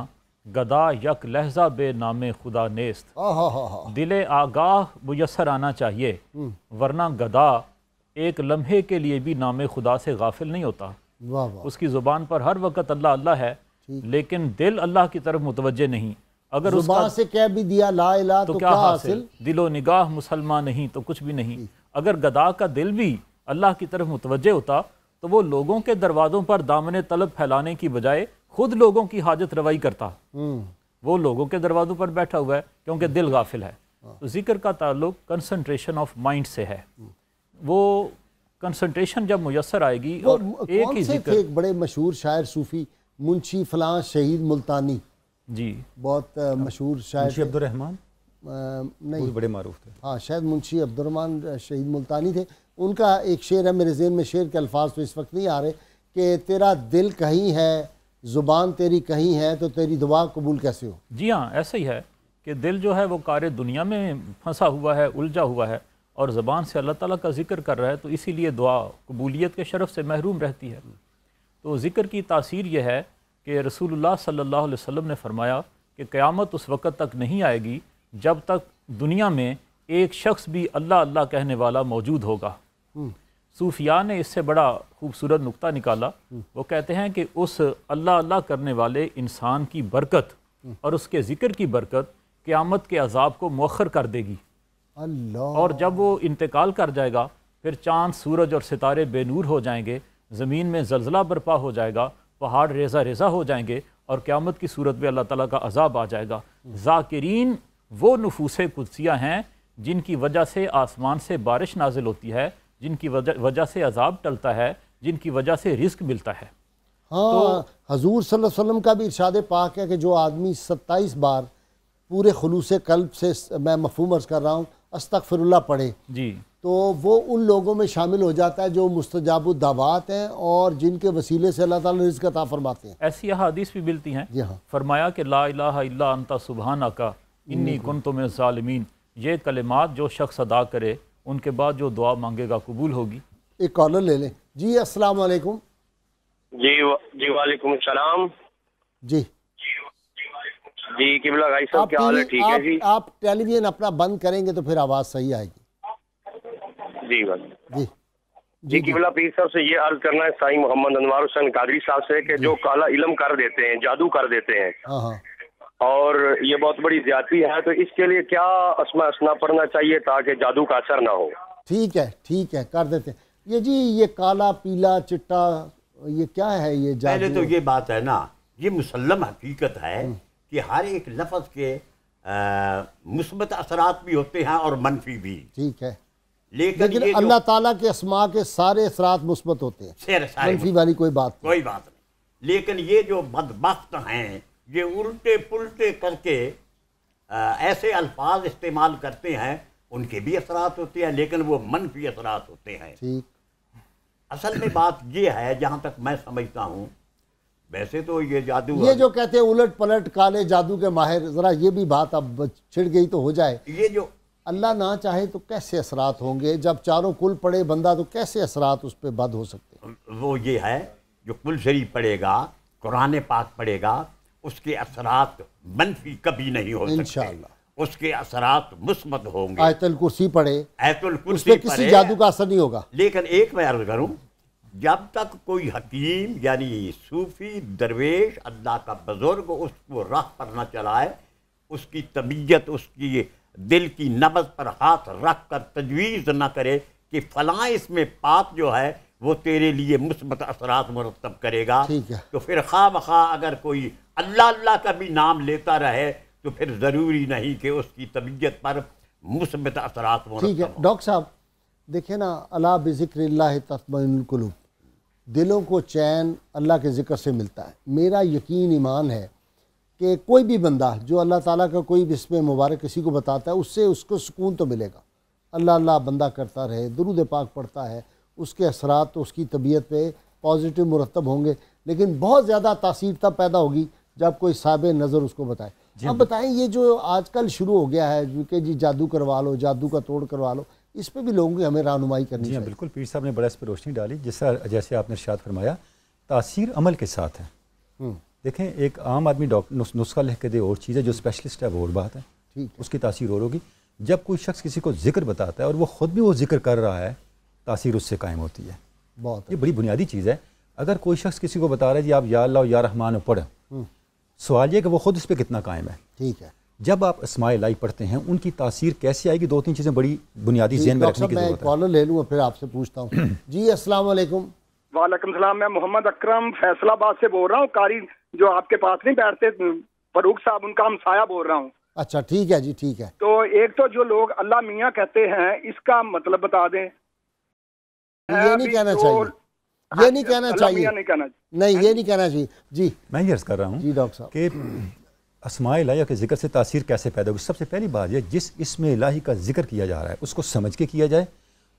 Speaker 5: گدا یک لہجہ بے نام خدا نیست۔ دل آگاہ میسر آنا چاہیے، ورنہ گدا ایک لمحے کے لیے بھی نام خدا سے غافل نہیں ہوتا۔
Speaker 2: واہ واہ،
Speaker 5: اس کی زبان پر ہر وقت اللہ اللہ ہے لیکن دل اللہ کی طرف متوجہ نہیں. اگر اس
Speaker 2: زبان سے کہہ بھی دیا لا الہ تو کیا حاصل؟
Speaker 5: دل و نگاہ مسلمان نہیں تو کچھ بھی نہیں. اگر گدھا کا دل بھی اللہ کی طرف متوجہ ہوتا تو وہ لوگوں کے دروازوں پر دامن طلب پھیلانے کی بجائے خود لوگوں کی حاجت روائی کرتا. وہ لوگوں کے دروازوں پر بیٹھا ہوا ہے کیونکہ دل غافل ہے. تو ذکر کا تعلق کنسنٹریشن آف مائنڈ سے ہے. وہ کنسنٹریشن جب میسر آئے گی اور ایک ہی ذکر.
Speaker 2: ایک بڑے مشہور شاعر صوفی منشی فلاں شہید ملتانی،
Speaker 5: جی
Speaker 2: بہت مشہور شاعر
Speaker 3: منشی عبد الرحمن
Speaker 2: نہیں
Speaker 3: بڑے معروف تھے،
Speaker 2: ہاں شاید منشی عبد الرحمن شہید ملتانی تھے. ان کا ایک شعر ہے، میرے ذہن میں شعر کے الفاظ تو اس وقت نہیں آ رہے، کہ تیرا دل کہیں ہے زبان تیری کہیں ہے تو تیری دعا قبول کیسے ہو.
Speaker 5: جی ہاں ایسا ہی ہے کہ دل جو ہے وہ کار دنیا میں پھنسا ہوا ہے، الجھا ہوا ہے، اور زبان سے اللہ تعالیٰ کا ذکر کر رہا ہے تو اسی لیے دعا قبولیت کے شرف سے محروم رہتی ہے. تو ذکر کی تاثیر یہ ہے کہ رسول اللہ صلی اللہ علیہ وسلم نے فرمایا کہ قیامت اس وقت تک نہیں آئے گی جب تک دنیا میں ایک شخص بھی اللہ اللہ کہنے والا موجود ہوگا. صوفیاء نے اس سے بڑا خوبصورت نقطہ نکالا. وہ کہتے ہیں کہ اس اللہ اللہ کرنے والے انسان کی برکت اور اس کے ذکر کی برکت قیامت کے عذاب کو مؤخر کر دے گی.
Speaker 2: اللہ،
Speaker 5: اور جب وہ انتقال کر جائے گا پھر چاند سورج اور ستارے بے نور ہو جائیں گے، زمین میں زلزلہ برپا ہو جائے گا، پہاڑ ریزہ ریزہ ہو جائیں گے، اور قیامت کی صورت میں اللہ تعالیٰ کا عذاب آ جائے گا. ذاکرین وہ نفوس قدسیہ ہیں جن کی وجہ سے آسمان سے بارش نازل ہوتی ہے، جن کی وجہ سے عذاب ٹلتا ہے، جن کی وجہ سے رزق ملتا ہے.
Speaker 2: ہاں حضور صلی اللہ علیہ وسلم کا بھی ارشاد پاک ہے کہ جو آدمی 27 بار پورے خلوص قلب سے، میں مفہوم عرض کر رہا ہوں، استغفر اللہ پڑھے
Speaker 5: جی
Speaker 2: تو وہ ان لوگوں میں شامل ہو جاتا ہے جو مستجاب الدعوات ہیں اور جن کے وسیلے سے اللہ تعالیٰ رزق عطا فرماتے ہیں.
Speaker 5: ایسی احادیث بھی ملتی ہیں.
Speaker 2: جی ہاں،
Speaker 5: فرمایا کہ لا الہ الا انت سبحانک انی کنت من الظالمین. یہ کلمات جو شخص ادا کرے ان کے بعد جو دعا مانگے گا قبول ہوگی.
Speaker 2: ایک کالر لے لیں. جی السلام علیکم.
Speaker 8: جی وعلیکم السلام.
Speaker 2: جی
Speaker 8: جی قبلہ بھائی صاحب کیا حال ہے؟ ٹھیک ہے جی.
Speaker 2: آپ ٹیلی ویژن اپنا بند کریں گے تو پھر آواز صحیح آئے گی.
Speaker 8: جی بس
Speaker 2: جی
Speaker 8: جی قبلہ پیر صاحب سے یہ عرض کرنا ہے سائی محمد انوار حسین قادری صاحب سے کہ جو کالا علم کر دیتے ہیں، جادو کر دیتے ہیں،
Speaker 2: ہاں ہاں،
Speaker 8: اور یہ بہت بڑی زیادتی ہے، تو اس کے لیے کیا اسماء حسنہ پڑھنا چاہیے تاکہ جادو کا اثر نہ ہو؟
Speaker 2: ٹھیک ہے کر دیتے ہیں. یہ جی یہ کالا پیلا چٹا یہ کیا ہے؟ یہ جادو
Speaker 4: پہلے تو یہ بات ہے نا، یہ مسلم حقیقت ہے کہ ہر ایک لفظ کے مثبت اثرات بھی ہوتے ہیں اور منفی بھی.
Speaker 2: ٹھیک ہے،
Speaker 4: لیکن
Speaker 2: اللہ تعالیٰ کے اسماء کے سارے اثرات مثبت ہوتے ہیں، منفی والی کوئی بات
Speaker 4: نہیں. لیکن یہ جو بدبخت ہیں یہ الٹے پلٹے کر کے ایسے الفاظ استعمال کرتے ہیں، ان کے بھی اثرات ہوتے ہیں لیکن وہ منفی اثرات ہوتے ہیں.
Speaker 2: ٹھیک.
Speaker 4: اصل میں بات یہ ہے جہاں تک میں سمجھتا ہوں، ویسے تو یہ جادو،
Speaker 2: یہ جو کہتے ہیں الٹ پلٹ کالے جادو کے ماہر، ذرا یہ بھی بات اب چھڑ گئی تو ہو جائے.
Speaker 4: یہ جو
Speaker 2: اللہ نہ چاہے تو کیسے اثرات ہوں گے؟ جب چاروں کل پڑھے بندہ تو کیسے اثرات اس پہ بد ہو سکتے ہیں؟
Speaker 4: وہ یہ ہے جو کل شریف پڑھے گا، قرآن پاک پڑھے گا، اس کے اثرات منفی کبھی نہیں ہو سکتے،
Speaker 2: انشاءاللہ
Speaker 4: اس کے اثرات مثبت ہوں گے.
Speaker 2: آیت الکرسی پڑھے،
Speaker 4: آیت
Speaker 2: اس
Speaker 4: الکرسی
Speaker 2: پہ کسی جادو کا اثر نہیں ہوگا.
Speaker 4: لیکن ایک میں عرض کروں، جب تک کوئی حکیم یعنی صوفی درویش اللہ کا بزرگ اس کو راہ پر نہ چلائے، اس کی طبیعت، اس کی دل کی نبض پر ہاتھ رکھ کر تجویز نہ کرے کہ فلاں اس میں پاک جو ہے وہ تیرے لیے مثبت اثرات مرتب کرے گا، تو پھر خواہ بخواہ اگر کوئی اللہ اللہ کا بھی نام لیتا رہے تو پھر ضروری نہیں کہ اس کی طبیعت پر مثبت اثرات مرتب
Speaker 2: ٹھیک ہے. ڈاکٹر صاحب دیکھیں نا، الا بذکر اللہ تطمئن القلوب، دلوں کو چین اللہ کے ذکر سے ملتا ہے. میرا یقین ایمان ہے کہ کوئی بھی بندہ جو اللہ تعالیٰ کا کوئی بھی اسم مبارک کسی کو بتاتا ہے، اس سے اس کو سکون تو ملے گا. اللہ اللہ بندہ کرتا رہے، درود پاک پڑھتا ہے، اس کے اثرات تو اس کی طبیعت پہ پازیٹیو مرتب ہوں گے. لیکن بہت زیادہ تاثیر تب پیدا ہوگی جب کوئی صاحب نظر اس کو بتائے. اب بتائیں یہ جو آج کل شروع ہو گیا ہے کہ جی جادو کروا لو، جادو کا توڑ کروا لو، اس پہ بھی لوگوں کی ہمیں رہنمائی کرنی چاہیے.
Speaker 3: بالکل، پیر صاحب نے بڑا اس پہ روشنی ڈالی. جیسے آپ نے ارشاد فرمایا تاثیر عمل کے ساتھ ہے. دیکھیں ایک عام آدمی نسخہ لکھ کے دے اور چیز ہے، جو اسپیشلسٹ ہے وہ اور بات ہے، اس کی تاثیر اور ہوگی. جب کوئی شخص کسی کو ذکر بتاتا ہے اور وہ خود بھی وہ ذکر کر رہا ہے، تاثیر اس سے قائم ہوتی ہے. یہ بڑی بنیادی چیز ہے. اگر کوئی شخص کسی کو بتا رہا ہے جی آپ یا اللہ و یا رحمان پڑھ، سوال یہ کہ وہ خود اس پہ کتنا قائم ہے.
Speaker 2: ٹھیک ہے.
Speaker 3: جب آپ اسماء الہی پڑھتے ہیں ان کی تاثیر کیسے آئے گی، 2-3 چیزیں بڑی بنیادی ذہن میں رکھنے کی ضرورت ہے.
Speaker 2: میں کالر لے لوں پھر آپ سے پوچھتا ہوں. جی السلام علیکم.
Speaker 9: وعلیکم السلام. میں محمد اکرم فیصل آباد سے بول رہا ہوں. قاری جو آپ کے پاس نہیں بیٹھتے فاروق صاحب، ان کا ہمسایہ بول رہا ہوں.
Speaker 2: اچھا ٹھیک ہے جی ٹھیک ہے.
Speaker 9: تو ایک تو جو لوگ اللہ میاں کہتے ہیں اس کا مطلب بتا دیں.
Speaker 2: یہ نہیں کہنا چاہیے، یہ نہیں کہنا چاہیے، نہیں یہ نہیں کہنا چاہیے. جی
Speaker 3: میں یہ عرض کر رہا ہوں
Speaker 2: جی ڈاکٹر صاحب
Speaker 3: کہ اسماء الہیہ کے ذکر سے تاثیر کیسے پیدا ہوگی. سب سے پہلی بات یہ، جس اسم الہی کا ذکر کیا جا رہا ہے اس کو سمجھ کے کیا جائے،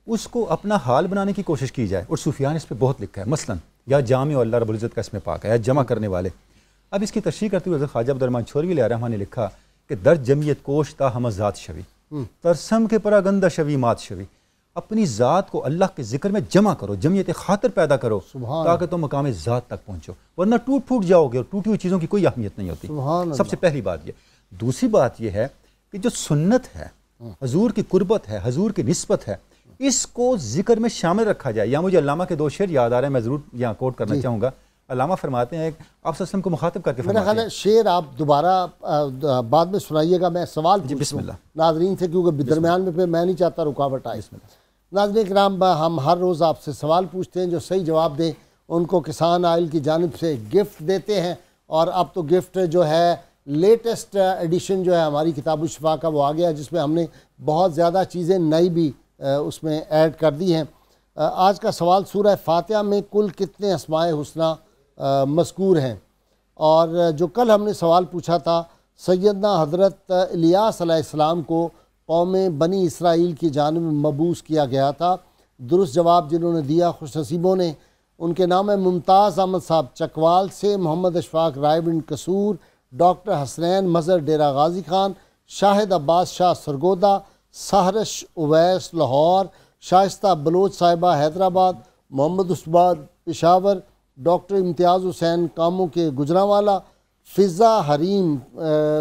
Speaker 3: اس کو اپنا حال بنانے کی کوشش کی جائے. اور صوفیان اس پہ بہت لکھا ہے، مثلا یا جامع اللہ رب العزت کا اسم پاک ہے، یا جمع کرنے والے. اب اس کی تشریح کرتے ہوئے حضرت خواجہ عبدالرحمن چھوروی علیہ رحمہ نے لکھا کہ در جمعیت کوش تا ہم ذات شوی، ترسم کے پراگندہ شوی مات شوی. اپنی ذات کو اللہ کے ذکر میں جمع کرو، جمعیت خاطر پیدا کرو تاکہ تم مقام ذات تک پہنچو، ورنہ ٹوٹ پھوٹ جاؤ گے اور ٹوٹی ہوئی چیزوں کی کوئی اہمیت نہیں ہوتی. سب سے پہلی بات یہ. دوسری بات یہ ہے کہ جو سنت ہے، حضور کی قربت ہے، حضور کی نسبت ہے، اس کو ذکر میں شامل رکھا جائے. یا مجھے علامہ کے 2 شعر یاد آ رہے ہیں، میں ضرور یہاں کوٹ کرنا چاہوں گا. علامہ فرماتے ہیں، آپ صلی اللہ علیہ وسلم کو مخاطب کر کے
Speaker 2: میرا خیال ہے شعر آپ دوبارہ بعد میں سنائیے گا. میں سوال
Speaker 3: بسم اللہ
Speaker 2: ناظرین سے، کیونکہ درمیان میں پھر میں نہیں چاہتا رکاوٹ آئے. ناظرین کرام، ہم ہر روز آپ سے سوال پوچھتے ہیں، جو صحیح جواب دیں ان کو کسان آئل کی جانب سے گفٹ دیتے ہیں. اور اب تو گفٹ جو ہے لیٹسٹ ایڈیشن جو ہے ہماری کتاب الشفا کا وہ آ گیا، جس میں ہم نے بہت زیادہ چیزیں نئی بھی اس میں ایڈ کر دی ہیں. آج کا سوال، سورہ فاتحہ میں کل کتنے اسماء حسنہ مذکور ہیں؟ اور جو کل ہم نے سوال پوچھا تھا، سیدنا حضرت الیاس علیہ السلام کو قوم بنی اسرائیل کی جانب مبعوث کیا گیا تھا. درست جواب جنہوں نے دیا خوش نصیبوں نے، ان کے نام ہے ممتاز احمد صاحب چکوال سے، محمد اشفاق رائے بن قصور، ڈاکٹر حسنین مظہر ڈیرہ غازی خان، شاہد عباس شاہ سرگودا، سہرش اویس لاہور، شائستہ بلوچ صاحبہ حیدرآباد، محمد عثمان پشاور، ڈاکٹر امتیاز حسین کاموں کے گجرانوالا، فضا حریم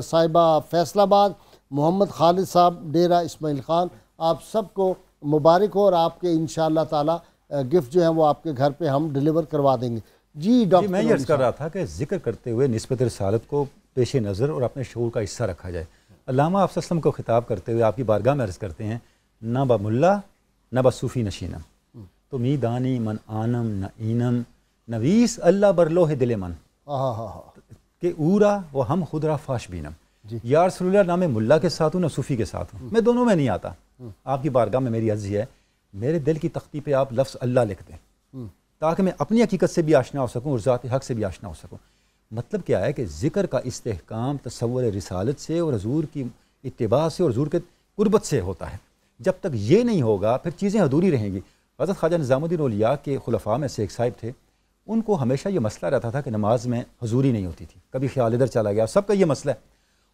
Speaker 2: صاحبہ فیصل آباد، محمد خالد صاحب ڈیرہ اسماعیل خان. آپ سب کو مبارک ہو، اور آپ کے انشاءاللہ تعالی گفٹ جو ہیں وہ آپ کے گھر پہ ہم ڈیلیور کروا دیں گے. جی ڈاکٹر
Speaker 3: میں یہ عرض کر رہا تھا کہ ذکر کرتے ہوئے نسبت رسالت کو پیش نظر اور اپنے شعور کا حصہ رکھا جائے. علامہ آپ صلی اللہ علیہ وسلم کو خطاب کرتے ہوئے آپ کی بارگاہ میں عرض کرتے ہیں، نہ با ملا نہ با صوفی نشینم، تو می دانی من آنم نہ اینم نویس اللہ برلوہ دل من، کہ اورا وہ ہم خود را فاش بینم. یا رسول اللہ، نہ میں ملا کے ساتھ ہوں نہ صوفی کے ساتھ ہوں، میں دونوں میں نہیں آتا. آپ کی بارگاہ میں میری عرض ہے، میرے دل کی تختی پہ آپ لفظ اللہ لکھ دیں تاکہ میں اپنی حقیقت سے بھی آشنا ہو سکوں اور ذات حق سے بھی آشنا ہو سکوں. مطلب کیا ہے کہ ذکر کا استحکام تصور رسالت سے اور حضور کی اتباع سے اور حضور کے قربت سے ہوتا ہے. جب تک یہ نہیں ہوگا پھر چیزیں ادھوری رہیں گی. حضرت خواجہ نظام الدین اولیاء کے خلفاء میں سے ایک صاحب تھے، ان کو ہمیشہ یہ مسئلہ رہتا تھا کہ نماز میں حضوری نہیں ہوتی تھی، کبھی خیال ادھر چلا گیا. سب کا یہ مسئلہ ہے.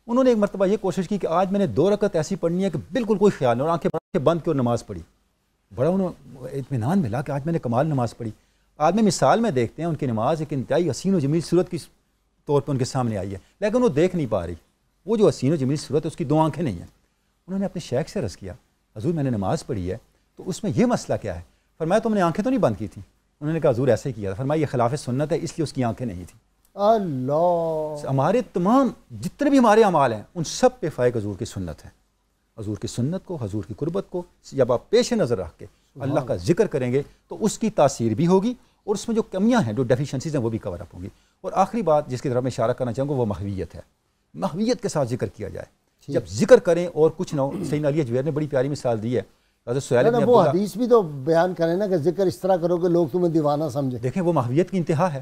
Speaker 3: انہوں نے ایک مرتبہ یہ کوشش کی کہ آج میں نے 2 رکعت ایسی پڑھنی ہے کہ بالکل کوئی خیال نہیں، اور آنکھیں بند کی اور نماز پڑھی. بڑا انہوں اطمینان ملا کہ آج میں نے کمال نماز پڑھی. آج میں مثال میں دیکھتے ہیں ان کی نماز ایک انتہائی حسین و جمیل صورت کی طور پر ان کے سامنے آئی ہے، لیکن وہ دیکھ نہیں پا رہی. وہ جو حسین و جمیل صورت ہے اس کی 2 آنکھیں نہیں ہیں. انہوں نے اپنے شیخ سے عرض کیا، حضور میں نے نماز پڑھی ہے تو اس میں یہ مسئلہ کیا ہے؟ فرمایا تم نے آنکھیں تو نہیں بند کی تھی؟ انہوں نے کہا حضور ایسے ہی کیا تھا. فرمایا یہ خلاف سنت ہے، اس لیے اس کی آنکھیں نہیں تھیں.
Speaker 2: اللہ،
Speaker 3: ہمارے تمام جتنے بھی ہمارے اعمال ہیں ان سب پہ فائق حضور کی سنت ہے. حضور کی سنت کو، حضور کی قربت کو جب آپ پیش نظر رکھ کے اللہ کا ذکر کریں گے تو اس کی تاثیر بھی ہوگی اور اس میں جو کمیاں ہیں، جو ڈیفیشنسیز ہیں، وہ بھی کور اپ ہوں گی. اور آخری بات جس کی طرف میں اشارہ کرنا چاہوں گا وہ محویت ہے. محویت کے ساتھ ذکر کیا جائے. جب ذکر کریں اور کچھ نہ ہو. سیدنا علی اجویر نے بڑی پیاری مثال دی ہے.
Speaker 2: وہ حدیث بھی تو بیان کریں نا کہ ذکر اس طرح کرو کہ لوگ تمہیں دیوانہ سمجھے.
Speaker 3: دیکھیں وہ محویت کی انتہا ہے.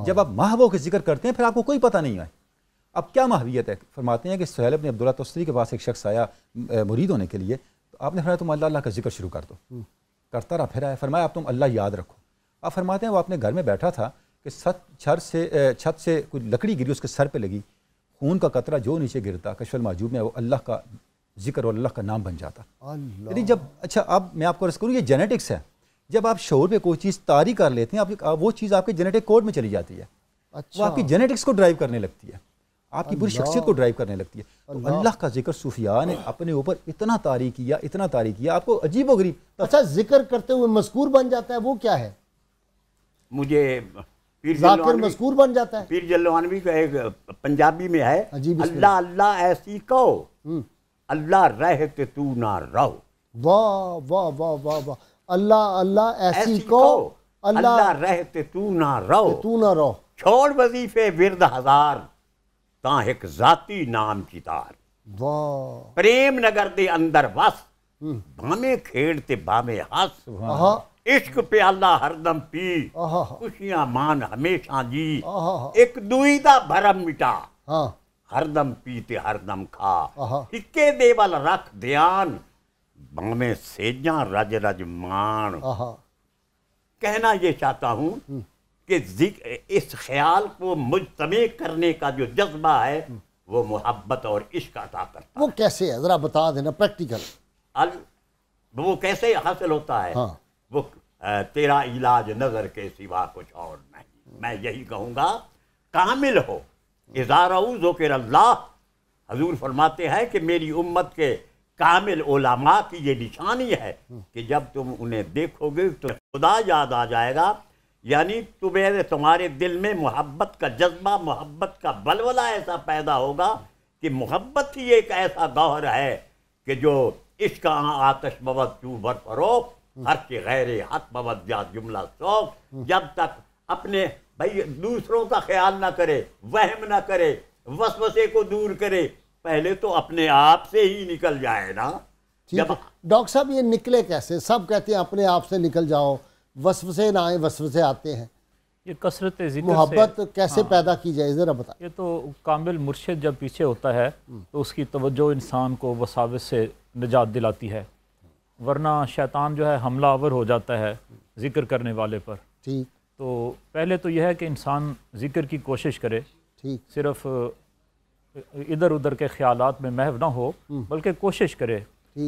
Speaker 3: جب آپ محو کے ذکر کرتے ہیں پھر آپ کو کوئی پتہ نہیں ہے اب کیا محویت ہے. فرماتے ہیں کہ سہیل بن عبداللہ تستری کے پاس ایک شخص آیا مرید ہونے کے لیے. تو آپ نے فرمایا تم اللہ کا ذکر شروع کر دو. کرتا رہا پھر آیا. فرمایا آپ تم اللہ یاد رکھو. آپ فرماتے ہیں وہ اپنے گھر میں بیٹھا تھا کہ چھت سے کوئی لکڑی گری، اس کے سر پہ لگی، خون کا قطرہ جو نیچے گرتا کشف المحجوب میں وہ اللہ کا ذکر اور اللہ کا نام بن جاتا. یعنی جب اچھا اب میں آپ کو عرض کروں یہ جینیٹکس ہے. جب آپ شعور پہ کوئی چیز طاری کر لیتے ہیں وہ چیز آپ کے جینیٹک کوڈ میں چلی جاتی ہے. وہ آپ کی جینیٹکس کو ڈرائیو کرنے لگتی ہے، آپ کی پوری شخصیت کو ڈرائیو کرنے لگتی ہے. تو اللہ کا ذکر صوفیاء نے اپنے اوپر اتنا طاری کیا آپ کو عجیب و غریب.
Speaker 2: اچھا ذکر کرتے ہوئے مذکور بن جاتا ہے، وہ کیا ہے؟
Speaker 4: مجھے
Speaker 2: ذاکر مذکور بن جاتا ہے.
Speaker 4: پیر جلوانوی کا ایک پنجابی میں ہے، اللہ اللہ ایسی کہو اللہ رہتے تو نہ رہو.
Speaker 2: واہ واہ واہ واہ واہ. اللہ اللہ ایسی کہو
Speaker 4: اللہ رہتے تو نہ رہو. چھوڑ وظیفے ورد ہزار تاں ایک ذاتی نام کی تار.
Speaker 2: واہ.
Speaker 4: پریم نگر دے اندر وس بامے کھیڑتے بامے ہس. عشق پہ اللہ ہر دم پی خوشیاں مان ہمیشہ جی. ایک دوئی دا بھرم مٹا ہر دم پیتے ہر دم کھا. ہکے دے وال رکھ دھیان بامے سیجاں رج رج مان. کہنا یہ چاہتا ہوں کہ اس خیال کو مجتمع کرنے کا جو جذبہ ہے وہ محبت اور عشق عطا کرتا ہے.
Speaker 2: وہ کیسے ہے ذرا بتا دینا پریکٹیکل.
Speaker 4: وہ کیسے حاصل ہوتا ہے؟ وہ تیرا علاج نظر کے سوا کچھ اور نہیں. میں یہی کہوں گا کامل ہو. اذا رأوا ذکر اللہ، حضور فرماتے ہیں کہ میری امت کے کامل علماء کی یہ نشانی ہے کہ جب تم انہیں دیکھو گے تو خدا یاد آ جائے گا. یعنی تمہارے دل میں محبت کا جذبہ، محبت کا بلولہ ایسا پیدا ہوگا کہ محبت ہی ایک ایسا گوہر ہے کہ جو عشق آتش بود چو بر فروغ ہر کے غیر حق بود جات جملہ سوق. جب تک اپنے بھائی دوسروں کا خیال نہ کرے، وہم نہ کرے، وسوسے کو دور کرے، پہلے تو اپنے آپ سے ہی نکل جائے نا.
Speaker 2: ڈاکٹر صاحب یہ نکلے کیسے؟ سب کہتے ہیں اپنے آپ سے نکل جاؤ، وسوسے نہ آئیں، وسوسے آتے ہیں.
Speaker 5: یہ کثرت ذکر
Speaker 2: محبت کیسے پیدا کی جائے ذرا بتائیں.
Speaker 5: یہ تو کامل مرشد جب پیچھے ہوتا ہے تو اس کی توجہ انسان کو وساوس سے نجات دلاتی ہے، ورنہ شیطان جو ہے حملہ آور ہو جاتا ہے ذکر کرنے والے پر.
Speaker 2: ٹھیک.
Speaker 5: تو پہلے تو یہ ہے کہ انسان ذکر کی کوشش کرے، صرف ادھر ادھر کے خیالات میں محو نہ ہو، بلکہ کوشش کرے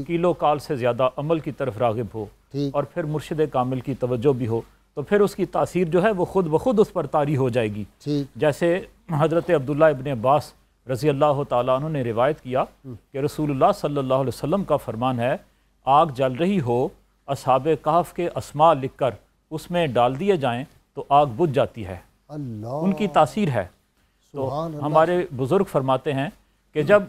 Speaker 5: کیلو کال سے زیادہ عمل کی طرف راغب ہو، اور پھر مرشد کامل کی توجہ بھی ہو، تو پھر اس کی تاثیر جو ہے وہ خود بخود اس پر طاری ہو جائے گی. جیسے حضرت عبداللہ ابن عباس رضی اللہ تعالیٰ عنہ نے روایت کیا کہ رسول اللہ صلی اللہ علیہ وسلم کا فرمان ہے، آگ جل رہی ہو، اصحاب کہف کے اسماء لکھ کر اس میں ڈال دیے جائیں تو آگ بجھ جاتی ہے. ان کی تاثیر ہے. تو ہمارے بزرگ فرماتے ہیں کہ جب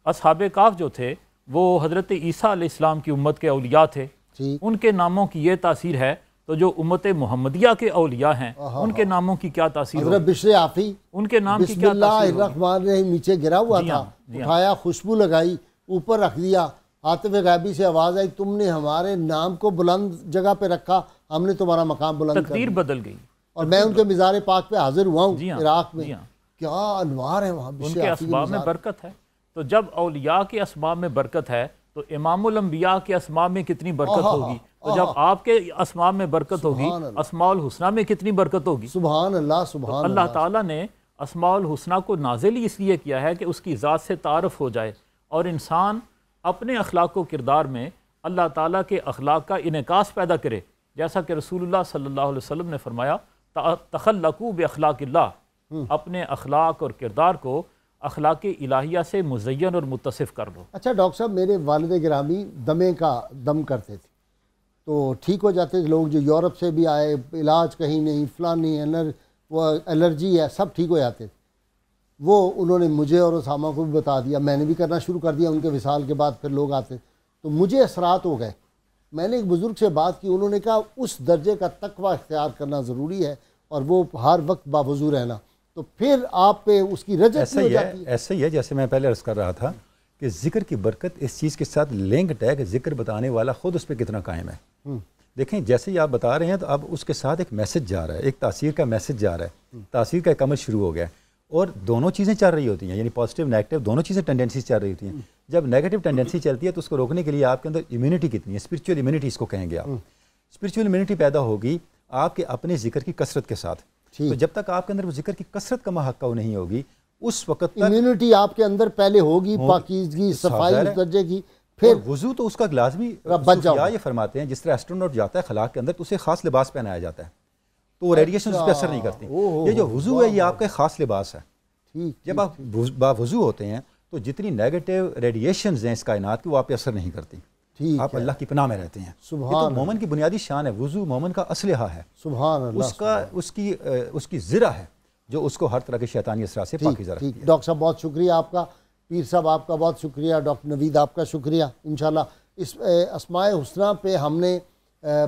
Speaker 5: اصحاب کہف جو تھے وہ حضرت عیسیٰ علیہ السلام کی امت کے اولیاء تھے، ان کے ناموں کی یہ تاثیر ہے، تو جو امت محمدیہ کے اولیاء ہیں ان کے ناموں کی کیا تاثیر
Speaker 2: حضرت بشر عافی
Speaker 5: ان کے نام کی
Speaker 2: بسم
Speaker 5: کیا
Speaker 2: اللہ
Speaker 5: تاثیر
Speaker 2: الرحمن الرحیم نیچے گرا ہوا تھا، اٹھایا، خوشبو لگائی، اوپر رکھ دیا، عاطف غیبی سے آواز آئی تم نے ہمارے نام کو بلند جگہ پہ رکھا، ہم نے تمہارا مقام بلند کر دیا،
Speaker 5: تقدیر بدل گئی.
Speaker 2: اور میں ان کے مزار پاک پہ حاضر ہوا ہوں عراق میں. کیا انوار ہیں وہاں.
Speaker 5: ان کے اسباب میں برکت ہے. تو جب اولیاء کے اسباب میں برکت ہے تو امام الانبیاء کے اسماء میں کتنی برکت ہوگی. تو جب آپ کے اسماء میں برکت ہوگی، اسماء الحسنہ میں کتنی برکت ہوگی.
Speaker 2: سبحان اللہ سبحان
Speaker 5: اللہ تعالیٰ نے اسماء الحسنہ کو نازل ہی اس لیے کیا ہے کہ اس کی ذات سے تعارف ہو جائے اور انسان اپنے اخلاق و کردار میں اللہ تعالیٰ کے اخلاق کا انعکاس پیدا کرے. جیسا کہ رسول اللہ صلی اللہ علیہ وسلم نے فرمایا تخلقوا باخلاق اللہ، اپنے اخلاق اور کردار کو اخلاق الہیہ سے مزین اور متصف کر لو.
Speaker 2: اچھا ڈاکٹر صاحب، میرے والد گرامی دمے کا دم کرتے تھے تو ٹھیک ہو جاتے تھے لوگ جو یورپ سے بھی آئے، علاج کہیں نہیں، فلانی وہ الرجی ہے، سب ٹھیک ہو جاتے تھے. وہ انہوں نے مجھے اور اسامہ کو بھی بتا دیا، میں نے بھی کرنا شروع کر دیا. ان کے وصال کے بعد پھر لوگ آتے تو مجھے اثرات ہو گئے. میں نے ایک بزرگ سے بات کی، انہوں نے کہا اس درجے کا تقوی اختیار کرنا ضروری ہے اور وہ ہر وقت باوضو رہنا، تو پھر آپ پہ اس کی رجت ہو جاتی ہے.
Speaker 3: ایسا ہی ہے جیسے میں پہلے عرض کر رہا تھا کہ ذکر کی برکت اس چیز کے ساتھ لنکڈ ہے کہ ذکر بتانے والا خود اس پہ کتنا قائم ہے. دیکھیں جیسے ہی آپ بتا رہے ہیں تو اب اس کے ساتھ ایک میسج جا رہا ہے، ایک تاثیر کا میسج جا رہا ہے، تاثیر کا ایک عمل شروع ہو گیا ہے، اور دونوں چیزیں چل رہی ہوتی ہیں، یعنی پازیٹیو نیگیٹو دونوں چیزیں ٹینڈنسیز چل رہی ہوتی ہیں. جب نیگیٹو ٹینڈنسی چلتی ہے تو اس کو روکنے کے لیے آپ کے اندر امیونٹی کتنی ہے، اسپرچول امیونٹی اس کو کہیں گے آپ. اسپرچول امیونٹی پیدا ہوگی آپ کے اپنے ذکر کی کثرت کے ساتھ. تو جب تک آپ کے اندر وہ ذکر کی کثرت کا محقق نہیں ہوگی اس وقت تک
Speaker 2: امیونٹی آپ کے اندر پہلے ہوگی، پاکیزگی صفائی اس درجے کی. پھر
Speaker 3: وضو تو اس کا لازمی صوفیاء یہ فرماتے ہیں جس طرح ایسٹروناٹ جاتا ہے خلا کے اندر تو اسے خاص لباس پہنایا جاتا ہے تو وہ ریڈیشن اس پہ اثر نہیں کرتی. یہ جو وضو ہے یہ آپ کا خاص لباس ہے. جب آپ باوضو ہوتے ہیں تو جتنی نیگیٹو ریڈیشنز ہیں اس کائنات کی وہ آپ پہ اثر نہیں کرتی. آپ اللہ کی پناہ میں رہتے ہیں. یہ تو مومن کی بنیادی شان ہے. وضو مومن کا اسلحہ ہے.
Speaker 2: سبحان اللہ.
Speaker 3: اس کی زرہ ہے جو اس کو ہر طرح کے شیطانی اثرات سے پاکیزہ رکھتی ہے.
Speaker 2: ڈاکٹر صاحب بہت شکریہ آپ کا. پیر صاحب آپ کا بہت شکریہ. ڈاکٹر نوید آپ کا شکریہ. انشاءاللہ اس اسماء حسنہ پہ ہم نے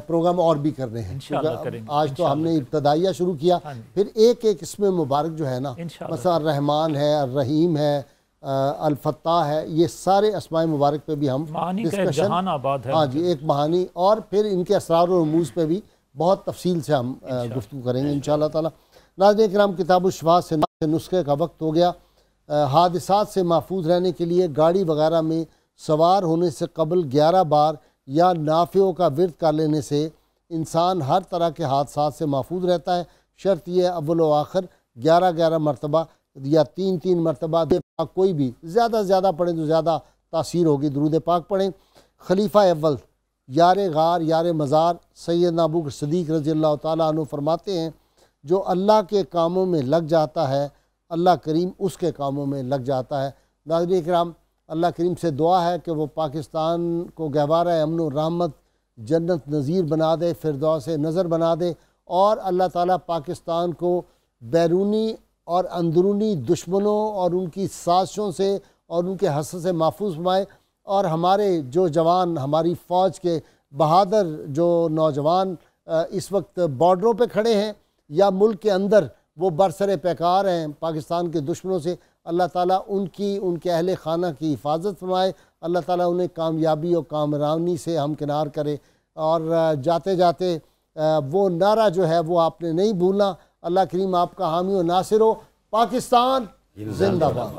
Speaker 2: پروگرام اور بھی کرنے ہیں. آج تو ہم نے ابتدائیہ شروع کیا, پھر ایک ایک اسم مبارک جو ہے نا, مثلا الرحمن ہے, الرحیم ہے, الفتاح ہے, یہ سارے اسماء مبارک پہ بھی ہم ڈسکشن, ہاں جی, ایک معانی, اور پھر ان کے اسرار و رموز پہ بھی بہت تفصیل سے ہم گفتگو کریں گے انشاءاللہ تعالی. ناظرین کرام, کتاب الشفاء سے نسخے کا وقت ہو گیا. حادثات سے محفوظ رہنے کے لیے گاڑی وغیرہ میں سوار ہونے سے قبل 11 بار یا نافعوں کا ورد کر لینے سے انسان ہر طرح کے حادثات سے محفوظ رہتا ہے. شرط یہ اول و آخر 11 مرتبہ یا 3 مرتبہ پاک, کوئی بھی زیادہ سے زیادہ پڑھیں تو زیادہ تاثیر ہوگی. درود پاک پڑھیں. خلیفہ اول یار غار یار مزار سیدنا ابو بکر صدیق رضی اللہ تعالیٰ عنہ فرماتے ہیں, جو اللہ کے کاموں میں لگ جاتا ہے اللہ کریم اس کے کاموں میں لگ جاتا ہے. ناظرین کرام, اللہ کریم سے دعا ہے کہ وہ پاکستان کو گہوارہ امن و رحمت, جنت نظیر بنا دے, فردوس نظر بنا دے, اور اللہ تعالیٰ پاکستان کو بیرونی اور اندرونی دشمنوں اور ان کی سازشوں سے اور ان کے حسد سے محفوظ فرمائے. اور ہمارے جو جوان, ہماری فوج کے بہادر جو نوجوان اس وقت بارڈروں پہ کھڑے ہیں یا ملک کے اندر وہ برسر پیکار ہیں پاکستان کے دشمنوں سے, اللہ تعالیٰ ان کے اہل خانہ کی حفاظت فرمائے. اللہ تعالیٰ انہیں کامیابی اور کامرانی سے ہمکنار کرے. اور جاتے جاتے وہ نعرہ جو ہے وہ آپ نے نہیں بھولنا, اللہ کریم آپ کا حامی و ناصر ہو. پاکستان زندہ باد.